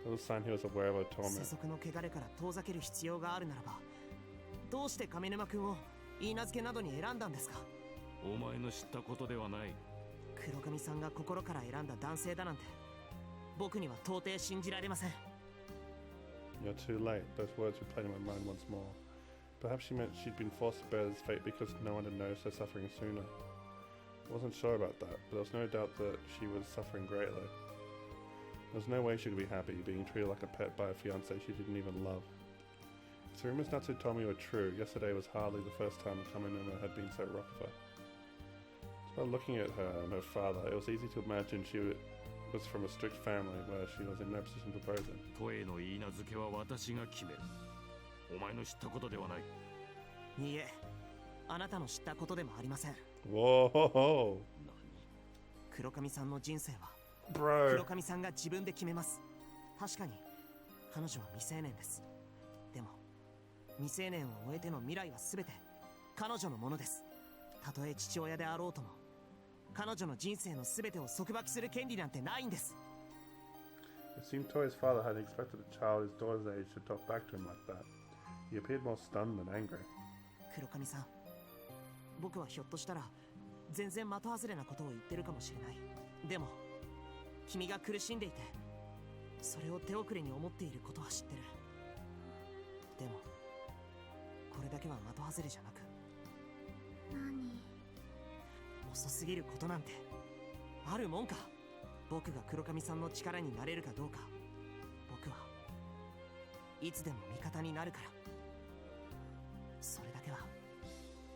A little sign he was aware of her 世 torment. 俗の汚れから遠ざける必要があるならばどうして上沼君を許嫁などに選んだんですかお前の知ったことではない黒髪さんが心から選んだ男性だなんて僕には到底信じられません You're too late. Those words replayed in my mind once more. Perhaps she meant she'd been forced to bear this fate because no one had noticed her suffering sooner. I wasn't sure about that, but there was no doubt that she was suffering greatly. There was no way she could be happy, being treated like a pet by a fiancé she didn't even love. If the rumors Natsu told me were true, yesterday was hardly the first time Kaminuma had been so rough with her. Just by looking at her and her father, it was easy to imagine she was was from a strict family where she was in no position to propose him. トエの言い名付けは私が決める。お前の知ったことではない。いいえ、あなたの知ったことでもありません。 Whoa! 黒髪さんの人生は Bro. 黒髪さんが自分で決めます。確かに彼女は未成年です。でも未成年を終えての未来は全て彼女のものです。たとえ父親であろうとも彼女の人生の全てを束縛する権利なんてないんです。 It seemed Toy's father hadn't expected a child his daughter's age to talk back to him like that. He appeared more stunned than angry. 黒髪さん、僕はひょっとしたら全然的外れなことを言ってるかもしれない。でも君が苦しんでいてそれを手遅れに思っていることは知ってる。でもこれだけは的外れじゃなく、何？遅すぎることなんてあるもんか。僕が黒髪さんの力になれるかどうか、僕はいつでも味方になるから、それだけは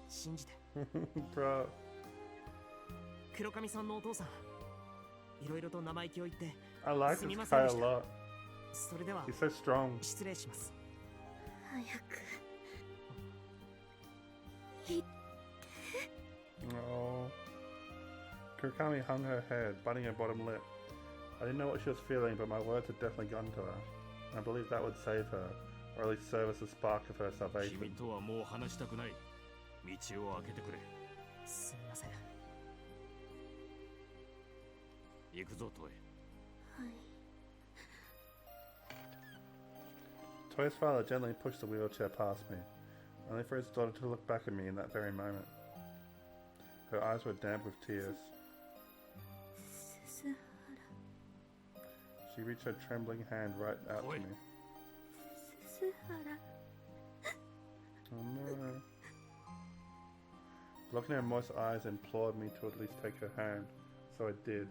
信じて。Bro. 黒髪さんのお父さん、いろいろと生意気を言って I like すみ this ません guy で a した。 lot. それでは He's so strong. 失礼します。早く Oh. Kurikami hung her head, biting her bottom lip. I didn't know what she was feeling, but my words had definitely gotten to her. I believed that would save her, or at least serve as a spark of her 君 salvation. とはもう話したくない。道を開けてくれ。すみません。行くぞ、トエ。はい。 Toy's father gently pushed the wheelchair past me, only for his daughter to look back at me in that very moment. Her eyes were damp with tears. 鈴原 She reached her trembling hand right out to Oi. me. 鈴原 Oh no. The look in her moist eyes implored me to at least take her hand, so I did.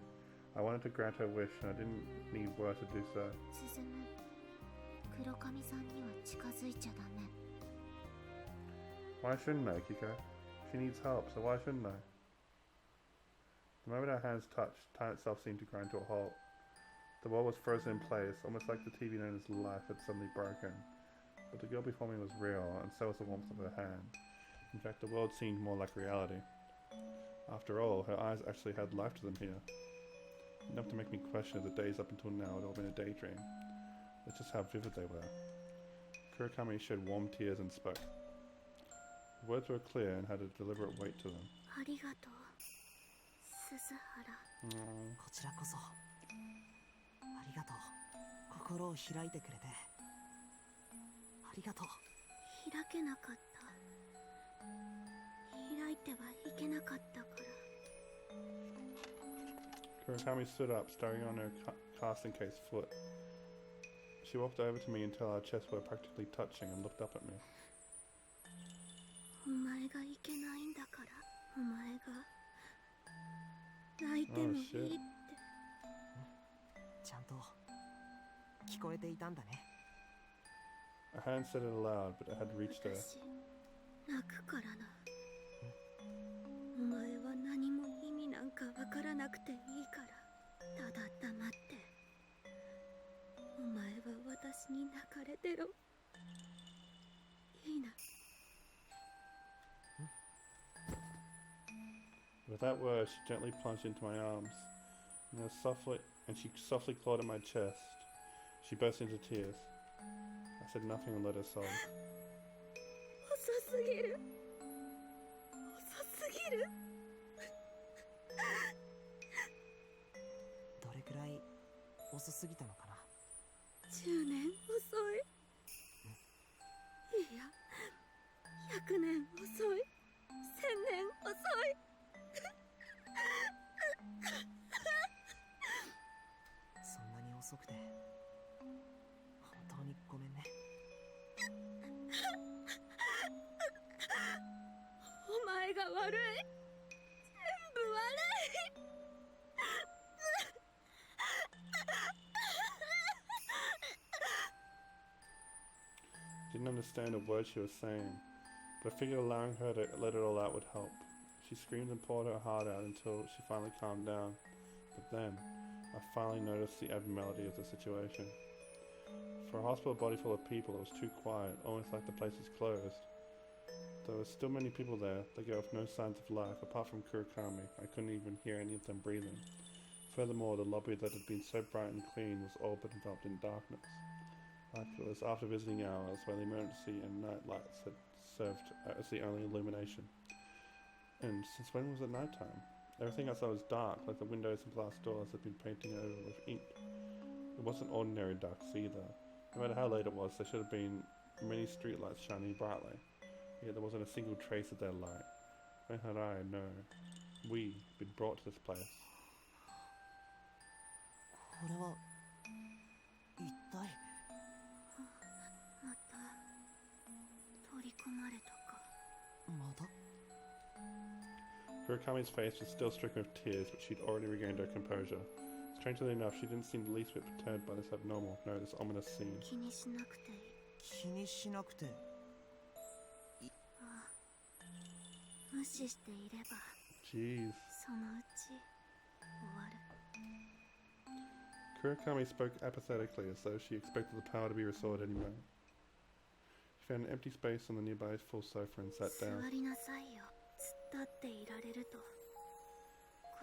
I wanted to grant her wish, and I didn't need words to do so. 鈴黒髪さんには近づいちゃダメ。 Why shouldn't I, Kiko? She needs help, so why shouldn't I? The moment our hands touched, time itself seemed to grind to a halt. The world was frozen in place, almost like the TV known as life had suddenly broken. But the girl before me was real, and so was the warmth of her hand. In fact, the world seemed more like reality. After all, her eyes actually had life to them here. Enough to make me question if the days up until now had all been a daydream. It's just how vivid they were. Kurikami shed warm tears and spoke. The words were clear and had a deliberate weight to them. ありがとう鈴原。 こちらこそありがとう。心を開いてくれてありがとう。開けなかった。開いてはいけなかったから。 Kurikami stood up, staring on her casting case foot. She walked over to me until our chests were practically touching and looked up at me. お前がいけないんだから。お前が泣いてもいいって shit. ちゃんと聞こえていたんだね。 A hand said it aloud, but it had reached her. 私泣くからな。お前は何も意味なんかわからなくていいから、ただ黙って。お前は私に泣かれてろ。いいな。 With that word, she gently plunged into my arms, and she softly clawed at my chest. She burst into tears. I said nothing and let her sob. 遅すぎる。遅すぎる。どれくらい遅すぎたのかな。10年遅い。いや、100年遅い。1000年遅い。そんなに遅くて本当にごめんね。お前が悪い。全部悪い。 Didn't understand a word she was saying, but I figured allowing her to let it all out would help. She screamed and poured her heart out until she finally calmed down. But then, I finally noticed the abnormality of the situation. For a hospital body full of people, it was too quiet, almost like the place was closed. There were still many people there. They gave off no signs of life, apart from Kurokami. I couldn't even hear any of them breathing. Furthermore, the lobby that had been so bright and clean was all but enveloped in darkness. Like it was after visiting hours, when the emergency and night lights had served as the only illumination. And since when was it nighttime? Everything outside was dark, like the windows and glass doors had been painted over with ink. It wasn't ordinary ducks either. No matter how late it was, there should have been many streetlights shining brightly. Yet there wasn't a single trace of their light. When had I known? We had been brought to this place. これは一体また取り込まれたか。また Kurokami's face was still stricken with tears, but she'd already regained her composure. Strangely enough, she didn't seem the least bit perturbed by this abnormal, no, this ominous scene. 気にしなくていい。気にしなくてああ、無視していれば Jeez. そのうち終わる。 Kurokami spoke apathetically, as though she expected the power to be restored any moment. She found an empty space on the nearby full sofa and sat 座 down. りなさいよ。突っ立っていられるとこ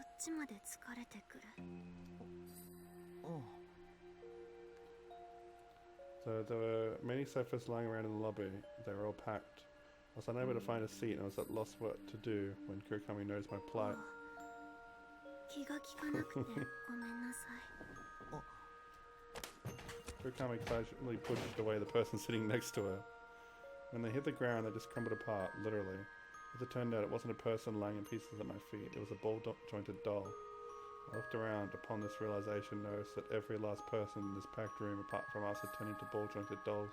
っちまで疲れてくる。おう So there were many sofas lying around in the lobby. They were all packed. I was unable to find a seat and I was at loss what to do when Kurokami noticed my plight. 気が利かなくてごめんなさい。 Kurokami casually pushed away the person sitting next to her. When they hit the ground, they just crumbled apart, literally. As it turned out, it wasn't a person lying in pieces at my feet. It was a ball-jointed doll. I looked around. Upon this realization, noticed that every last person in this packed room, apart from us, had turned into ball-jointed dolls.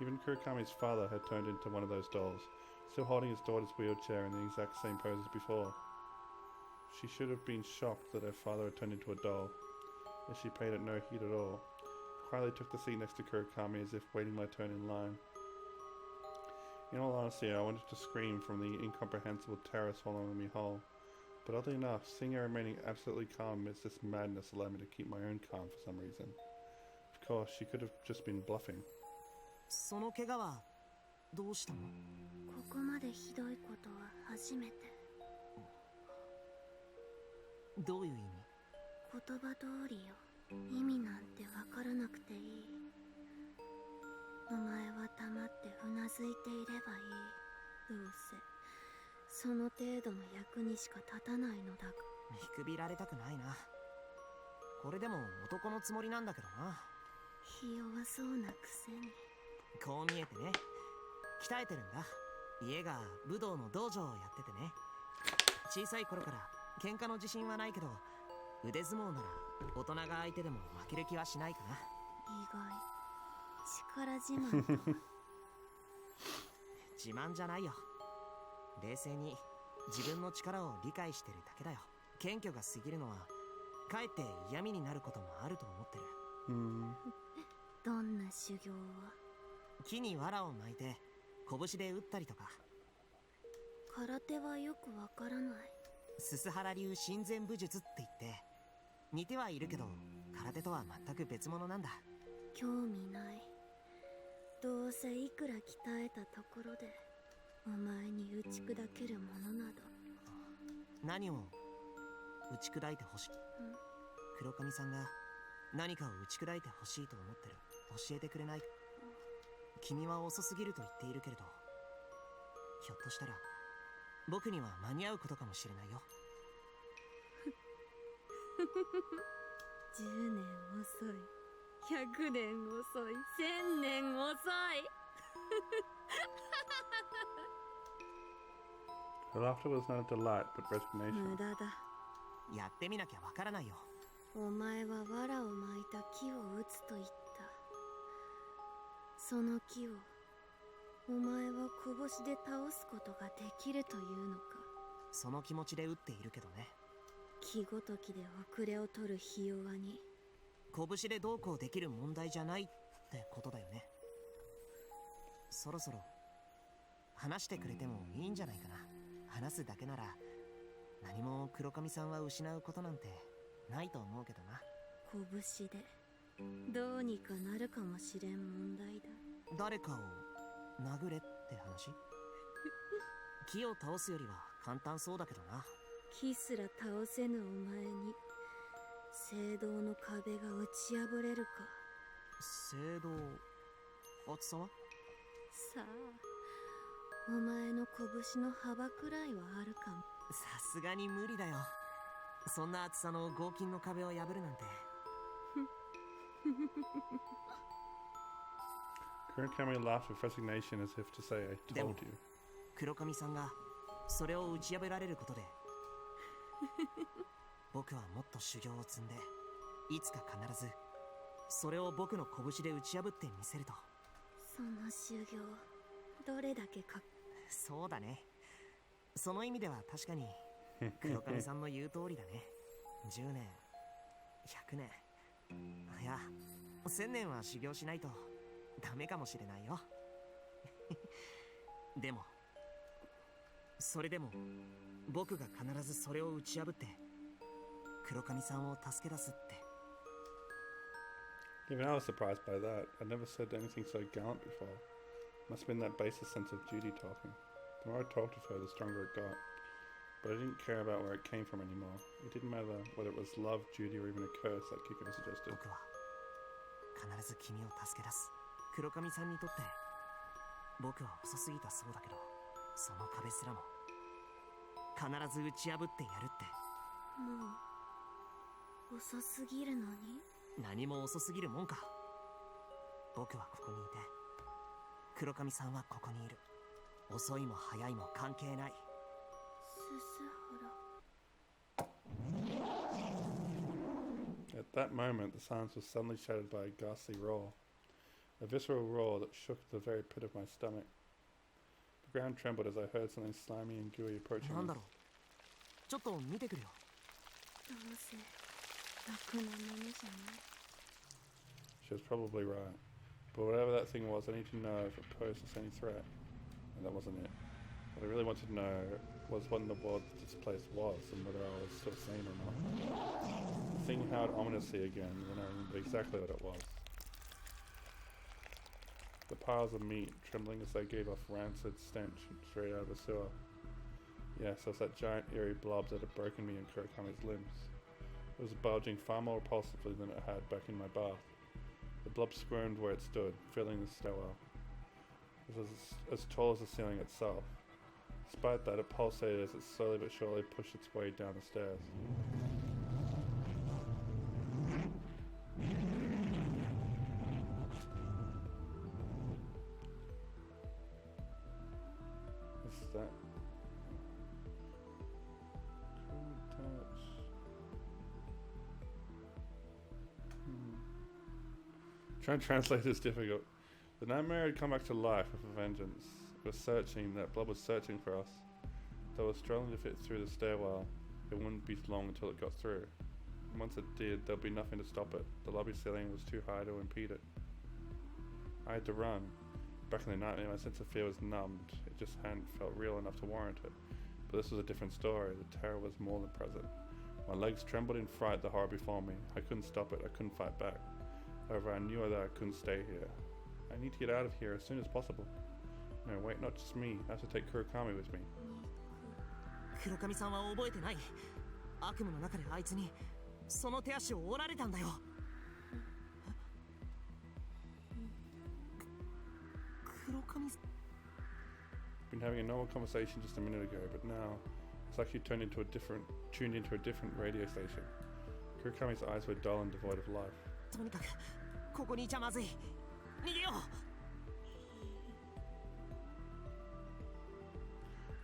Even Kurokami's father had turned into one of those dolls, still holding his daughter's wheelchair in the exact same pose as before. She should have been shocked that her father had turned into a doll, as she paid it no heed at all. Quietly took the seat next to Kurokami as if waiting my turn in line. In all honesty, I wanted to scream from the incomprehensible terror swallowing me whole. But oddly enough, seeing her remaining absolutely calm amidst this madness allowed me to keep my own calm for some reason. Of course, she could have just been bluffing. その怪我はどうしたの？ここまでひどいことは初めて。どういう意味？言葉通りよ。意味なんてわからなくていい。お前は黙ってうなずいていればいい。どうせその程度の役にしか立たないのだが。見くびられたくないな。これでも男のつもりなんだけどな。ひ弱そうなくせに。こう見えてね、鍛えてるんだ。家が武道の道場をやっててね。小さい頃から喧嘩の自信はないけど、腕相撲なら大人が相手でも負ける気はしないかな。意外。力自慢と。自慢じゃないよ。冷静に自分の力を理解してるだけだよ。謙虚が過ぎるのはかえって嫌味になることもあると思ってる。どんな修行を？木に藁を巻いて拳で打ったりとか。空手はよくわからない。すす原流親善武術って言って似てはいるけど空手とは全く別物なんだ。興味ない。どうせいくら鍛えたところでお前に打ち砕けるものなど。何を打ち砕いてほしい？黒髪さんが何かを打ち砕いてほしいと思ってる。教えてくれない？君は遅すぎると言っているけれど、ひょっとしたら僕には間に合うことかもしれないよ。10年遅い。100年遅い。1000年遅い。Her laughter was not a delight, but resignation. 無駄だ。やってみなきゃわからないよ。お前は藁を巻いた木を打つと言った。その木をお前は拳で倒すことができるというのか。その気持ちで打っているけどね。木ごときで遅れを取るひ弱に。拳でどうこうできる問題じゃないってことだよね。そろそろ話してくれてもいいんじゃないかな。話すだけなら何も黒髪さんは失うことなんてないと思うけどな。拳でどうにかなるかもしれん問題だ。誰かを殴れって話？木を倒すよりは簡単そうだけどな。木すら倒せぬお前に聖堂の壁が打ち破れるか。聖堂厚さは？さあ、お前の拳の幅くらいはあるかも。さすがに無理だよ。そんな厚さの合金の壁を破るなんて。Kurakami laughed with resignation as if to say, I told you. 黒髪さんがそれを打ち破られることで僕はもっと修行を積んでいつか必ずそれを僕の拳で打ち破ってみせると。その修行どれだけか。そうだね。その意味では確かに黒髪さんの言う通りだね。10年100年いや1000年は修行しないとダメかもしれないよ。でもそれでも僕が必ずそれを打ち破って黒髪さんを助け出すって。 Even I was surprised by that. I'd never said anything so gallant before. Must have been that baseless sense of duty talking. The more I talked of her, the stronger it got. But I didn't care about where it came from anymore. It didn't matter whether it was love, duty, or even a curse like Kiko suggested. 僕は必ず君を助け出す。黒髪さんにとって僕は遅すぎたそうだけど、その壁すらも必ず打ち破ってやるって。もう遅すぎるのに。何も遅すぎるもんか。僕はここにいて黒髪さんはここにいる。遅いも早いも関係ない。At that moment, the silence was suddenly shattered by a ghastly roar. A visceral roar that shook the very pit of my stomach. The ground trembled as I heard something slimy and gooey approaching なん me. だろう。ちょっと見てくるよ。どうせ楽なものじゃない。 She was probably right. But whatever that thing was, I need to know if it posed us any threat. And that wasn't it. What I really wanted to know was what in the world this place was and whether I was still sane or not. The thing howled ominously again when I remembered exactly what it was. The piles of meat trembling as they gave off rancid stench straight out of a sewer. Yes, it was that giant eerie blob that had broken me in Kurakami's limbs. It was bulging far more repulsively than it had back in my bath. The blob squirmed where it stood, filling the stairwell. It was as tall as the ceiling itself. Despite that, it pulsated as it slowly but surely pushed its way down the stairs. What's that? Crude touch. Trying to translate is difficult. The nightmare had come back to life with a vengeance. It was searching, that blob was searching for us. Though it was struggling to fit through the stairwell, it wouldn't be long until it got through. And once it did, there'd be nothing to stop it. The lobby ceiling was too high to impede it. I had to run. Back in the nightmare, my sense of fear was numbed. It just hadn't felt real enough to warrant it. But this was a different story. The terror was more than present. My legs trembled in fright at the horror before me. I couldn't stop it. I couldn't fight back. However, I knew that I couldn't stay here. I need to get out of here as soon as possible. No, wait, not just me. I have to take Kurakami with me. 黒髪さんは覚えてない。悪夢の中であいつにその手足を折られたんだよ。黒髪 Been having a normal conversation just a minute ago, but now it's like you tuned into a different radio station. Kurakami's eyes were dull and devoid of life. とにかくここにいちゃまずい。逃げよう。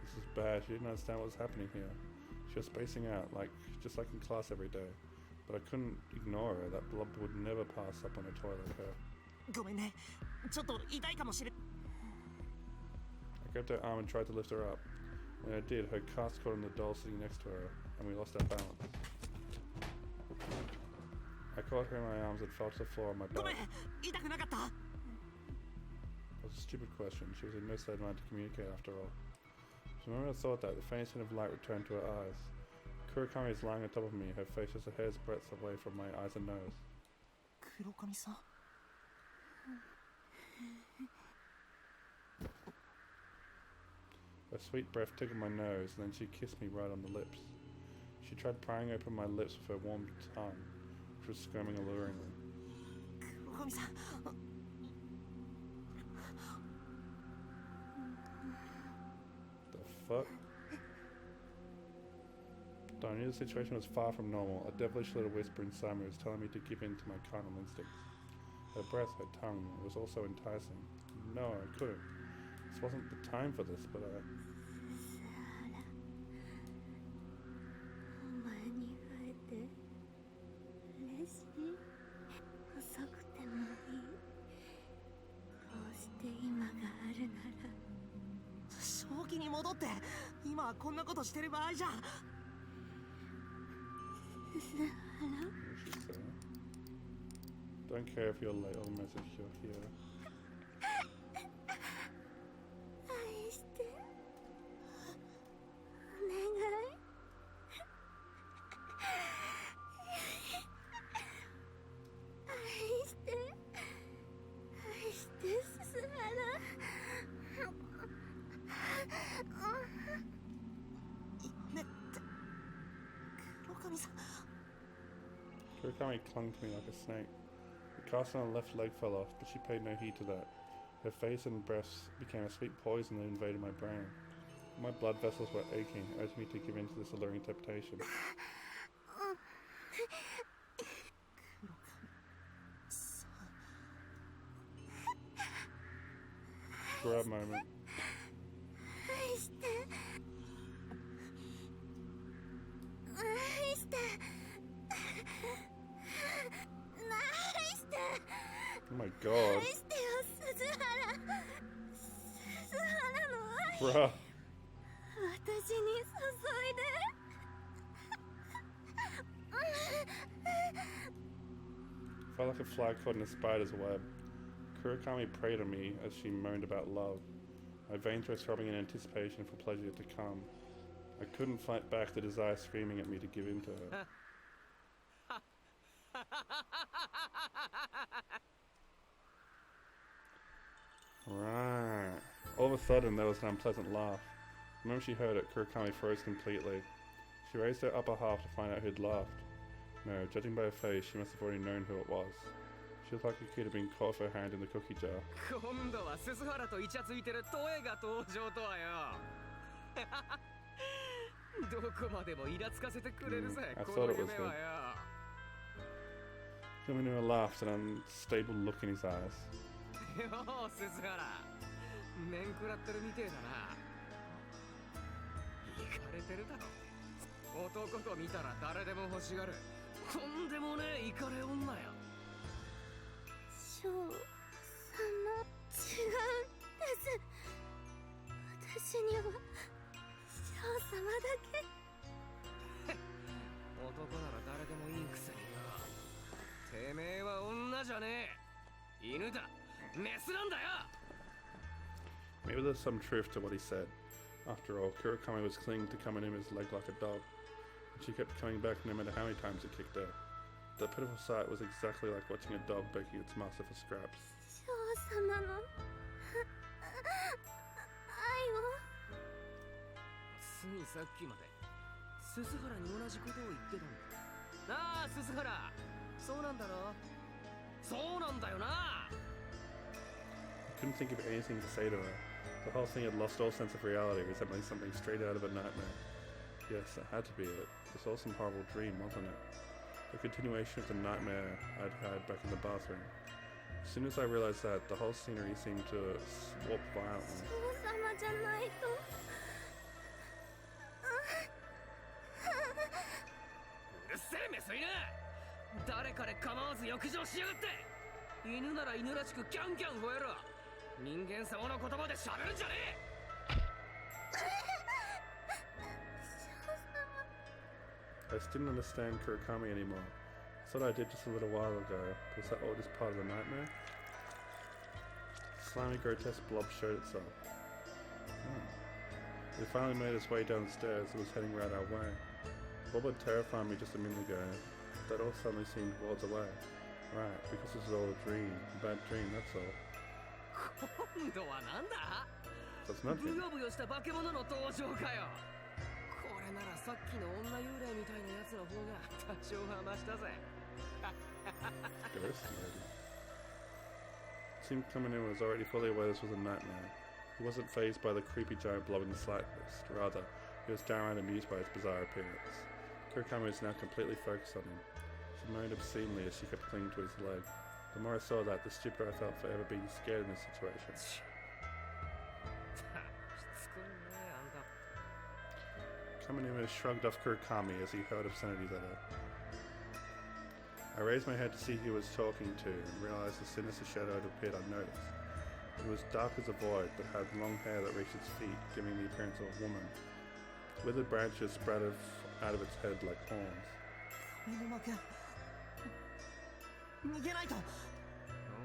This is bad. She didn't understand what was happening here. She was spacing out, just like in class every day. But I couldn't ignore her. That blob would never pass up on a toy like her. ごめんね。ちょっと痛いかもしれ。 I grabbed her arm and tried to lift her up. When I did, her cast caught on the doll sitting next to her, and we lost our balance. I caught her in my arms and fell to the floor on my ごめ back. ん。痛くなかった。 It was a stupid question. She was in no state of mind to communicate after all. The moment I thought that, the faintest hint of light returned to her eyes. Kurakami is lying on top of me, her face just a hair's breadth away from my eyes and nose. 黒髪さん Her sweet breath tickled my nose, and then she kissed me right on the lips. She tried prying open my lips with her warm tongue, which was squirming alluringly. 黒髪さん The fuck? But I knew the situation was far from normal. A devilish little whisper inside me was telling me to give in to my carnal instincts. Her breath, her tongue, was also enticing. No, I couldn't. This wasn't the time for this, but I... お前に会えて嬉しい。遅くてもいい。こうして今があるなら。正気に戻って今はこんなことしてる場合じゃ。 She said. Don't care if you're late or message you're here. 愛してお願い愛して鈴原 ねって黒髪さん Kurakami clung to me like a snake. The cast on her left leg fell off, but she paid no heed to that. Her face and breasts became a sweet poison that invaded my brain. My blood vessels were aching, urging me to give in to this alluring temptation. Grab moment. 愛して愛して愛して Oh my god. 愛してよ鈴原鈴原の愛 Bruh. 私に注いで Felt like a fly caught in a spider's web. Kurakami preyed on me as she moaned about love. My veins were throbbing in anticipation for pleasure to come. I couldn't fight back the desire screaming at me to give in to her. Right. All of a sudden, there was an unpleasant laugh. The moment she heard it, Kurakami froze completely. She raised her upper half to find out who'd laughed. No, judging by her face, she must have already known who it was. She looked like a kid had been caught with her hand in the cookie jar. 今度は鈴原とイチャついてるトエが登場とはよ。どこまでもイラつかせてくれるぜ、 I こ thought の it was 夢はよ。Kuminuma laughed, an unstable look in his eyes. よう、鈴原。面食らってるみてえだな。イカれてるだろ。男と見たら誰でも欲しがる。とんでもねえイカれ女よ。翔さんも違うんです私には翔様だけ男なら誰でもいいくせによ。てめえは女じゃねえ。犬だ。メスなんだよ。 Maybe there's some truth to what he said. After all, Kurakami was clinging to Kamenuma's leg like a dog, and she kept coming back no matter how many times he kicked her. That pitiful sight was exactly like watching a dog begging its master for scraps. 翔様の愛をついさっきまで鈴原に同じことを言ってたんだ。なあ、鈴原。そうなんだろ。そうなんだよな。 I couldn't think of anything to say to her. The whole thing had lost all sense of reality, resembling something straight out of a nightmare. Yes, that had to be it. It was all some horrible dream, wasn't it? The continuation of the nightmare I'd had back in the bathroom. As soon as I realized that, the whole scenery seemed to warp violently. 翔様じゃないとうるせえメス犬。誰彼構わず浴場しやがって。犬なら犬らしくキャンキャン吠えろ。人間様の言葉で喋るんじゃねえ。 I still didn't understand Kurakami anymore. I thought I did just a little while ago. Was that all just part of the nightmare? The slimy, grotesque blob showed itself. It finally made its way down the stairs and was heading right our way. What would terrify me just a minute ago, that all suddenly seemed worlds away. Right, because this is all a dream. A bad dream, that's all. 今度はなんだ That's ブ nothing. ヨブヨした化け物の登場かよこれならさっきの女幽霊みたいなやつの方が多少はマシだぜ Ghost lady. It seemed Kamino was already fully aware this was a nightmare. He wasn't fazed by the creepy giant blob in the slightest. Rather, he was downright amused by its bizarre appearance. Kurikami was now completely focused on him. She moaned obscenely as she kept clinging to his leg. The more I saw that, the stupider I felt for ever being scared in this situation. しつこいねあんた Kaminuma shrugged off Kurikami as he hurled obscenities at her. I raised my head to see who he was talking to and realized the sinister shadow had appeared unnoticed. It was dark as a void, but had long hair that reached its feet, giving the appearance of a woman. Withered branches spread out of its head like horns. 上沼君逃げないと俺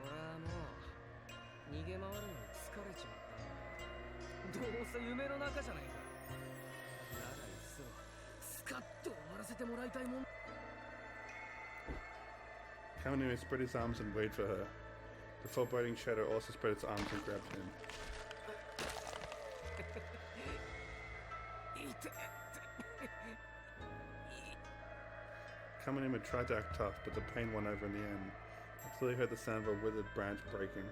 はもう逃げ回るのに疲れちまったどうせ夢の中じゃないかだがいっそスカッと終わらせてもらいたいもん Kaminuma spread his arms and waited for her. The foreboding shadow also spread its arms and grabbed him. 痛い Kaminuma tried to act tough, but the pain won over in the end. I clearly heard the sound of a withered branch breaking.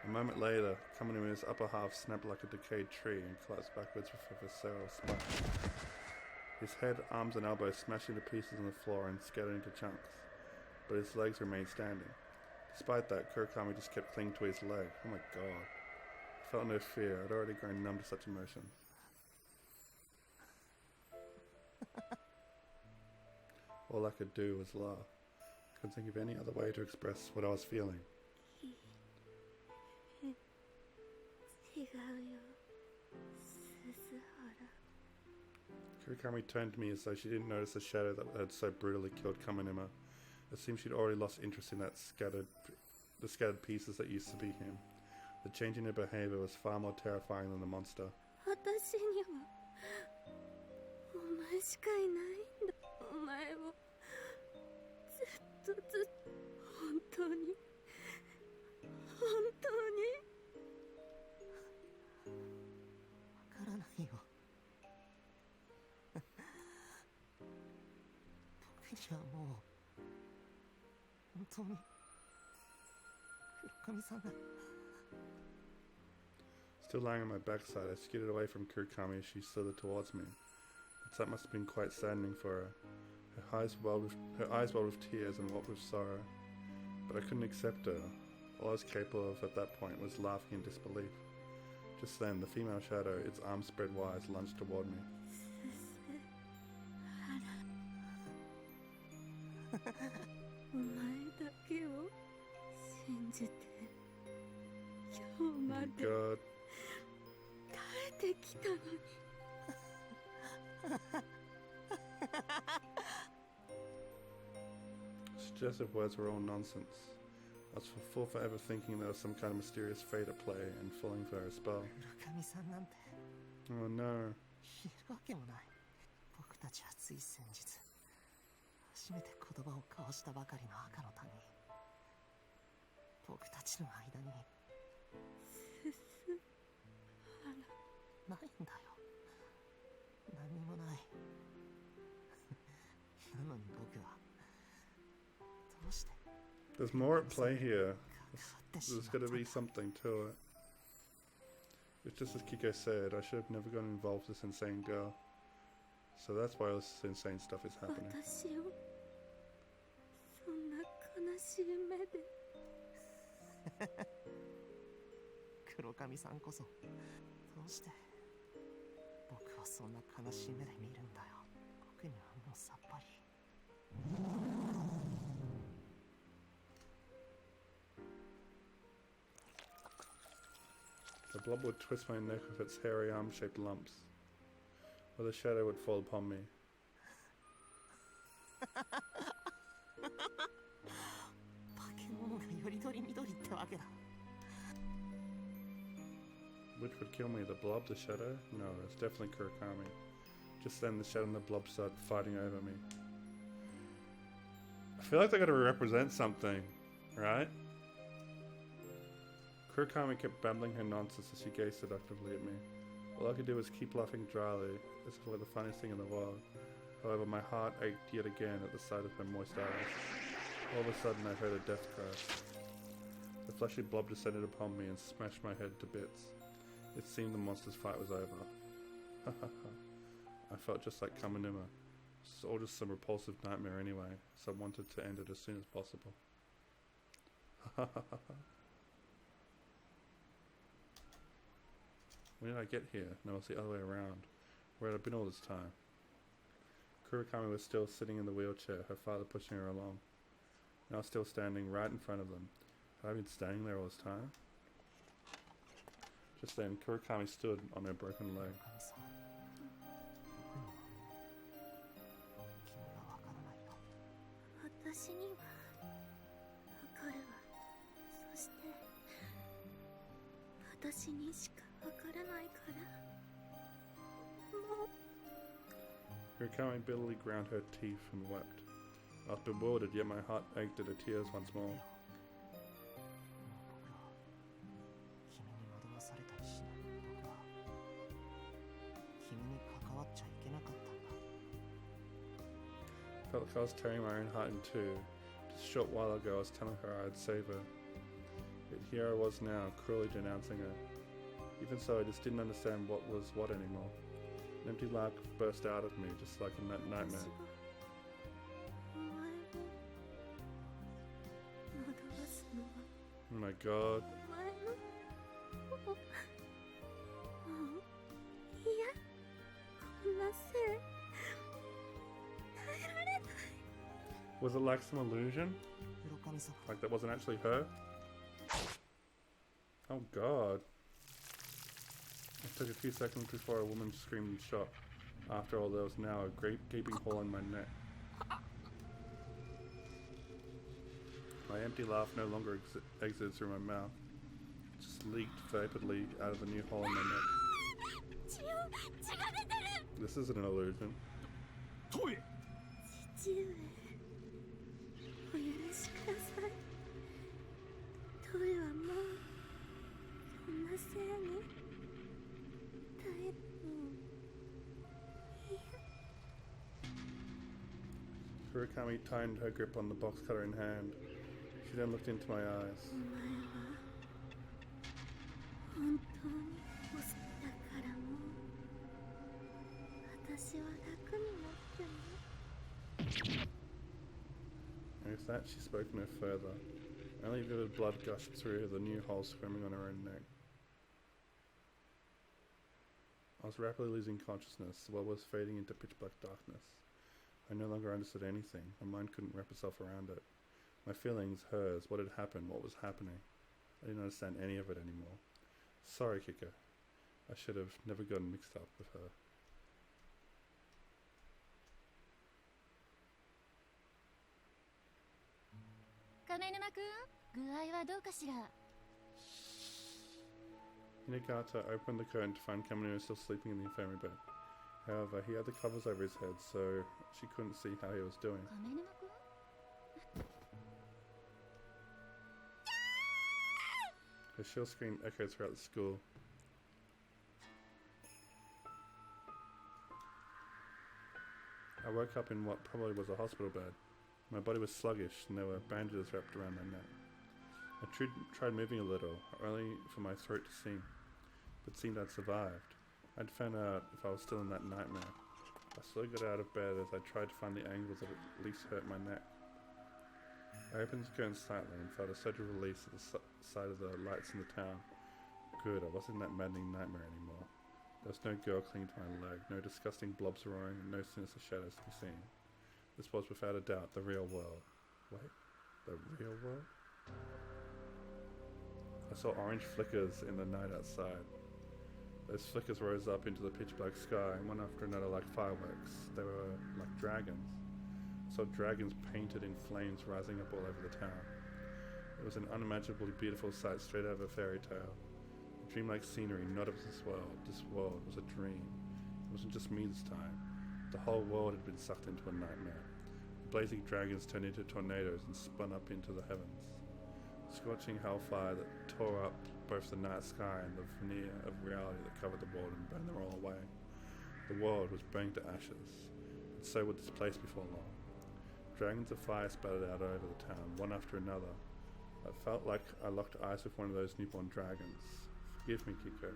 A moment later, Kaminuma's upper half snapped like a decayed tree and collapsed backwards with a visceral splash. His head, arms and elbows smashed into pieces on the floor and scattered into chunks, but his legs remained standing. Despite that, Kurikami just kept clinging to his leg. Oh my god. I felt no fear. I'd already grown numb to such emotion. All I could do was laugh. I couldn't think of any other way to express what I was feeling. 違うよ鈴原 Kurikami turned to me as though she didn't notice the shadow that had so brutally killed Kaminuma. It seemed she'd already lost interest in the scattered pieces that used to be him. The change in her behavior was far more terrifying than the monster. 私にはお前しかいないんだお前をずっと本当に本当にわからないよ僕にはもう本当に黒神さんが Still lying on my backside, I skidded away from Kurikami as she slithered towards me. The sight must have been quite saddening for her. Her eyes welled with tears and what with sorrow. But I couldn't accept her. All I was capable of at that point was laughing in disbelief. Just then, the female shadow, its arms spread wide, lunged toward me. お前だけを信じて今日まで God. 耐えてきたのに Suggestive words were all nonsense. I was full forever thinking there was some kind of mysterious fate at play and falling for her spell. 黒神さんなんて Oh no. いるわけもない僕たちはつい先日初めて言葉を交わしたばかりの赤の他人僕たちの間にないんだよ何にもないなのに僕はどうして There's more at play here. There's got to be something to it. It's just as Kiko said, I should have never gotten involved with this insane girl. So that's why all this insane stuff is happening. 私をそんな悲しい目で黒神さんこそどうして僕をそんな悲しい目で見るんだよ僕にはもうさっぱり The blob would twist my neck with its hairy arm-shaped lumps, or the shadow would fall upon me. 化け物がよりどりみどりってわけだ Which would kill me, the blob, the shadow? No, it's definitely Kurakami. Just then the shadow and the blob start fighting over me. I feel like they gotta represent something, right? Kurakami kept babbling her nonsense as she gazed seductively at me. All I could do was keep laughing dryly, as if it were the funniest thing in the world. However, my heart ached yet again at the sight of her moist eyes. All of a sudden I heard a death cry. The fleshy blob descended upon me and smashed my head to bits. It seemed the monster's fight was over. Ha ha ha. I felt just like Kamanuma. It's all just some repulsive nightmare anyway, so I wanted to end it as soon as possible. Ha ha ha ha. When did I get here? No, it's the other way around. Where had I been all this time? Kurakami was still sitting in the wheelchair, her father pushing her along. Now still standing right in front of them. Had I been standing there all this time? Just then, Kurakami stood on her broken leg. Kurakami bitterly ground her teeth and wept. I was bewildered, yet my heart ached at her tears once more. I felt like I was tearing my own heart in two. Just a short while ago I was telling her I'd save her. Yet here I was now, cruelly denouncing her. Even so, I just didn't understand what was what anymore. An empty laugh burst out of me, just like in that nightmare. Oh my god. Was it like some illusion? Like that wasn't actually her? Oh god. It took a few seconds before a woman screamed in shock. After all, there was now a great gaping hole in my neck. My empty laugh no longer exited through my mouth. It just leaked vapidly out of the new hole in my neck. This isn't an illusion. Kurakami tightened her grip on the box cutter in hand. She then looked into my eyes. And with that, she spoke no further. Only vivid blood gushed through the new hole swimming on her own neck. I was rapidly losing consciousness. The world was fading into pitch black darkness. I no longer understood anything. My mind couldn't wrap itself around it. My feelings, hers, what had happened, what was happening. I didn't understand any of it anymore. Sorry, Kika. I should have never gotten mixed up with her. Hinagata opened the curtain to find Kaminuma still sleeping in the infirmary bed. However, he had the covers over his head, so she couldn't see how he was doing. Her shrill scream echoed throughout the school. I woke up in what probably was a hospital bed. My body was sluggish and there were bandages wrapped around my neck. I tried moving a little, only for my throat to sing, but seemed I'd survived. I'd found out if I was still in that nightmare. I slowly got out of bed as I tried to find the angles that at least hurt my neck. I opened the curtain slightly and felt a surge of release at the sight of the lights in the town. Good, I wasn't in that maddening nightmare anymore. There was no girl clinging to my leg, no disgusting blobs roaring, and no sinister shadows to be seen. This was without a doubt the real world. Wait, the real world? I saw orange flickers in the night outside. Those flickers rose up into the pitch black sky, one after another like fireworks. They were like dragons. I saw dragons painted in flames rising up all over the town. It was an unimaginably beautiful sight straight out of a fairy tale. The dreamlike scenery, not of this world. This world was a dream. It wasn't just me this time. The whole world had been sucked into a nightmare. The blazing dragons turned into tornadoes and spun up into the heavens. Scorching hellfire that tore up both the night sky and the veneer of reality that covered the world and burned them all away. The world was burning to ashes, and so would this place before long. Dragons of fire spattered out over the town, one after another. I felt like I locked eyes with one of those newborn dragons. Forgive me, Kiko.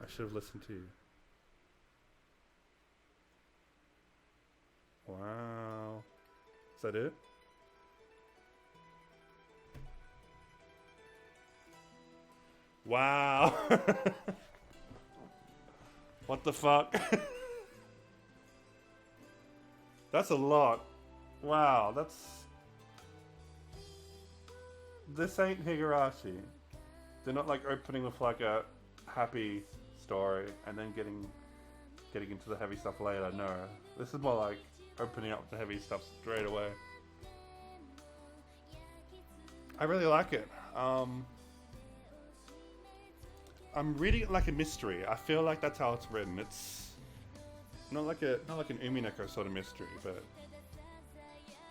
I should have listened to you. Wow. Is that it? Wow. What the fuck? That's a lot. Wow, that's... This ain't Higurashi. They're not like opening with like a happy story and then getting into the heavy stuff later. No. This is more like opening up the heavy stuff straight away. I really like it. I'm reading it like a mystery. I feel like that's how it's written. It's not like an Umineko sort of mystery, but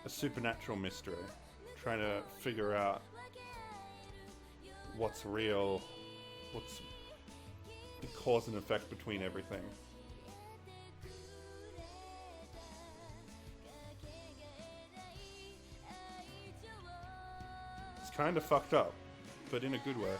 a supernatural mystery. Trying to figure out what's real, what's the cause and effect between everything. It's kind of fucked up, but in a good way.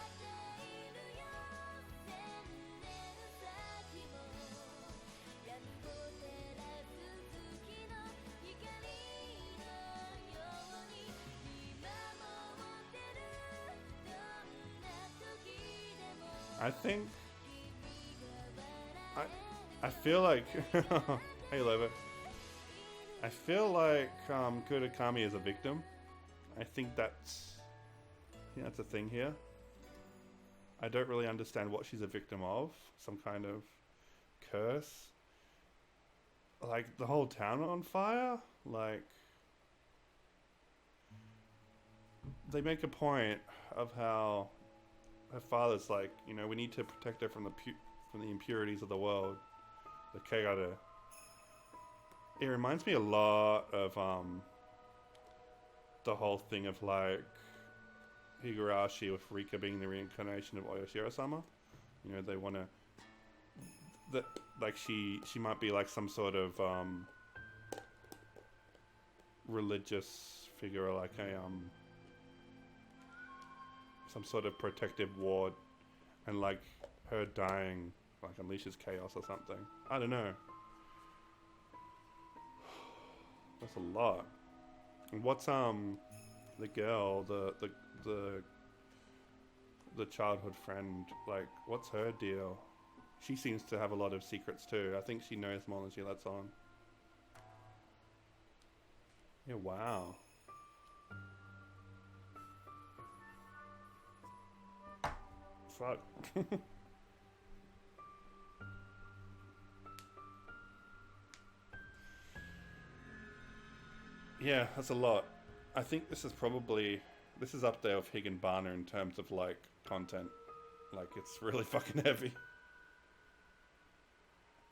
I think I feel like hey Lover. I feel like Kurakami is a victim. I think that's a thing here. I don't really understand what she's a victim of. Some kind of curse. Like the whole town on fire? Like they make a point of how her father's like, you know, we need to protect her from the impurities of the world. The Kegare. It reminds me a lot of the whole thing of like Higurashi with Rika being the reincarnation of Oyoshiro-sama. You know, they want to that like she might be like some sort of religious figure, or like a some sort of protective ward, and like her dying like unleashes chaos or something. I don't know. That's a lot. And what's the girl, the childhood friend, like what's her deal? She seems to have a lot of secrets too. I think she knows more than she lets on. Yeah, wow. Fuck. Yeah, that's a lot. I think this is up there with Higginbana in terms of like content. Like it's really fucking heavy.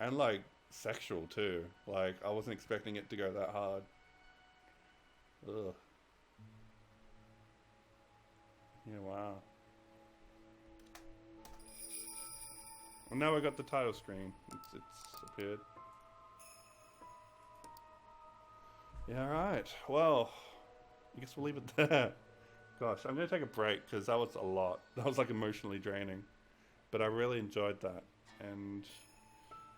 And like sexual too. Like I wasn't expecting it to go that hard. Ugh. Yeah, wow. Well, now we got the title screen. It's appeared. Yeah, alright. Well, I guess we'll leave it there. Gosh, I'm going to take a break because that was a lot. That was like emotionally draining. But I really enjoyed that. And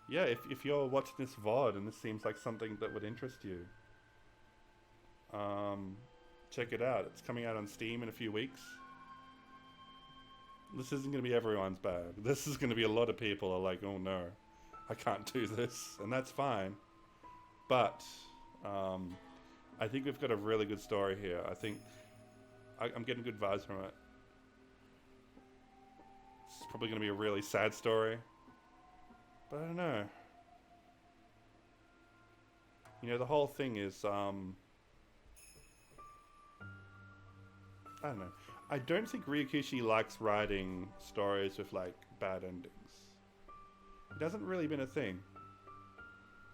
yeah, if you're watching this VOD and this seems like something that would interest you, check it out. It's coming out on Steam in a few weeks. This isn't going to be everyone's bag. This is going to be a lot of people are like, oh no, I can't do this. And that's fine. But I think we've got a really good story here. I think I'm getting good vibes from it. It's probably going to be a really sad story. But I don't know. You know, the whole thing is... I don't know. I don't think Ryukishi likes writing stories with like bad endings. It hasn't really been a thing.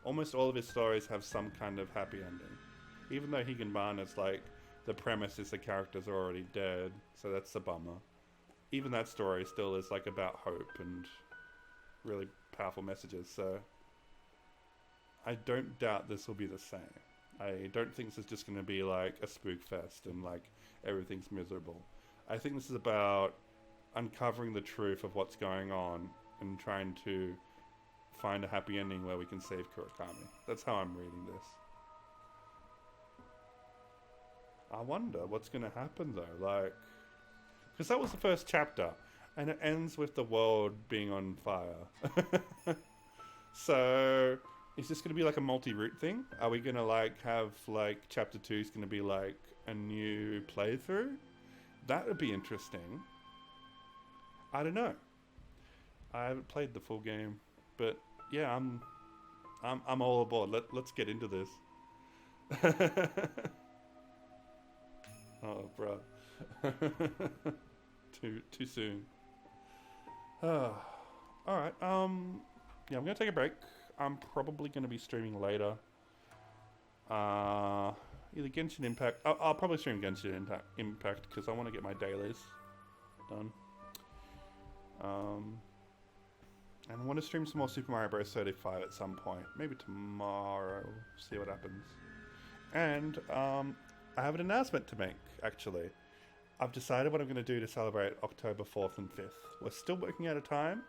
Almost all of his stories have some kind of happy ending. Even though Higanbana's like, the premise is the characters are already dead, so that's a bummer. Even that story still is like about hope and really powerful messages, so I don't doubt this will be the same. I don't think this is just going to be like a spook fest and like everything's miserable. I think this is about uncovering the truth of what's going on and trying to find a happy ending where we can save Kurakami. That's how I'm reading this. I wonder what's going to happen though, like, because that was the first chapter and it ends with the world being on fire. So is this going to be like a multi-route thing? Are we going to like have like chapter 2 is going to be like a new playthrough? That would be interesting. I don't know. I haven't played the full game, but yeah, I'm all aboard. Let's get into this. Oh, bro. Too soon. All right. Yeah, I'm gonna take a break. I'm probably gonna be streaming later. Either Genshin Impact. I'll probably stream Genshin Impact because I want to get my dailies done. And I want to stream some more Super Mario Bros. 35 at some point. Maybe tomorrow. See what happens. And I have an announcement to make, actually. I've decided what I'm going to do to celebrate October 4th and 5th. We're still working out a time,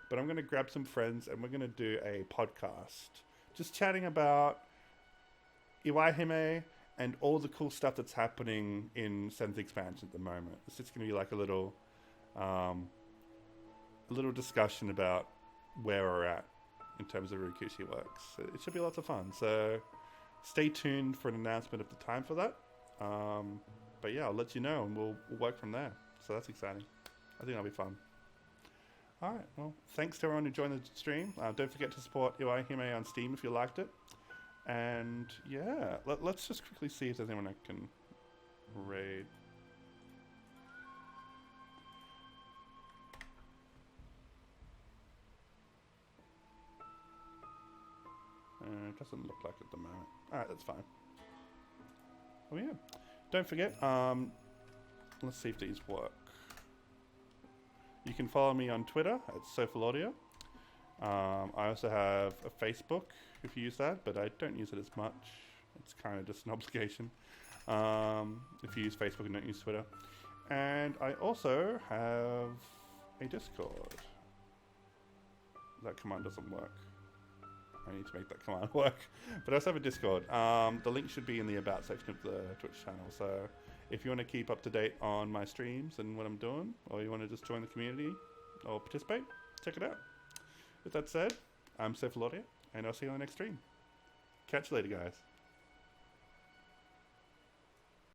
but I'm going to grab some friends and we're going to do a podcast. Just chatting about Iwaihime and all the cool stuff that's happening in 7th expansion at the moment. It's just going to be like a little discussion about where we're at in terms of Ryukishi works. It should be lots of fun. So stay tuned for an announcement of the time for that. But yeah, I'll let you know and we'll work from there. So that's exciting. I think that'll be fun. Alright, well, thanks to everyone who joined the stream. Don't forget to support Iwaihime on Steam if you liked it. And yeah, let's just quickly see if there's anyone I can raid. It doesn't look like at the moment. Alright, that's fine. Oh yeah. Don't forget, let's see if these work. You can follow me on Twitter at SoFalaudio. I also have a Facebook if you use that, but I don't use it as much. It's kind of just an obligation. If you use Facebook and don't use Twitter. And I also have a Discord. That command doesn't work. I need to make that command work. But I also have a Discord. The link should be in the About section of the Twitch channel. So if you want to keep up to date on my streams and what I'm doing, or you want to just join the community or participate, check it out. With that said, I'm SoFalaudio, and I'll see you on the next stream. Catch you later, guys.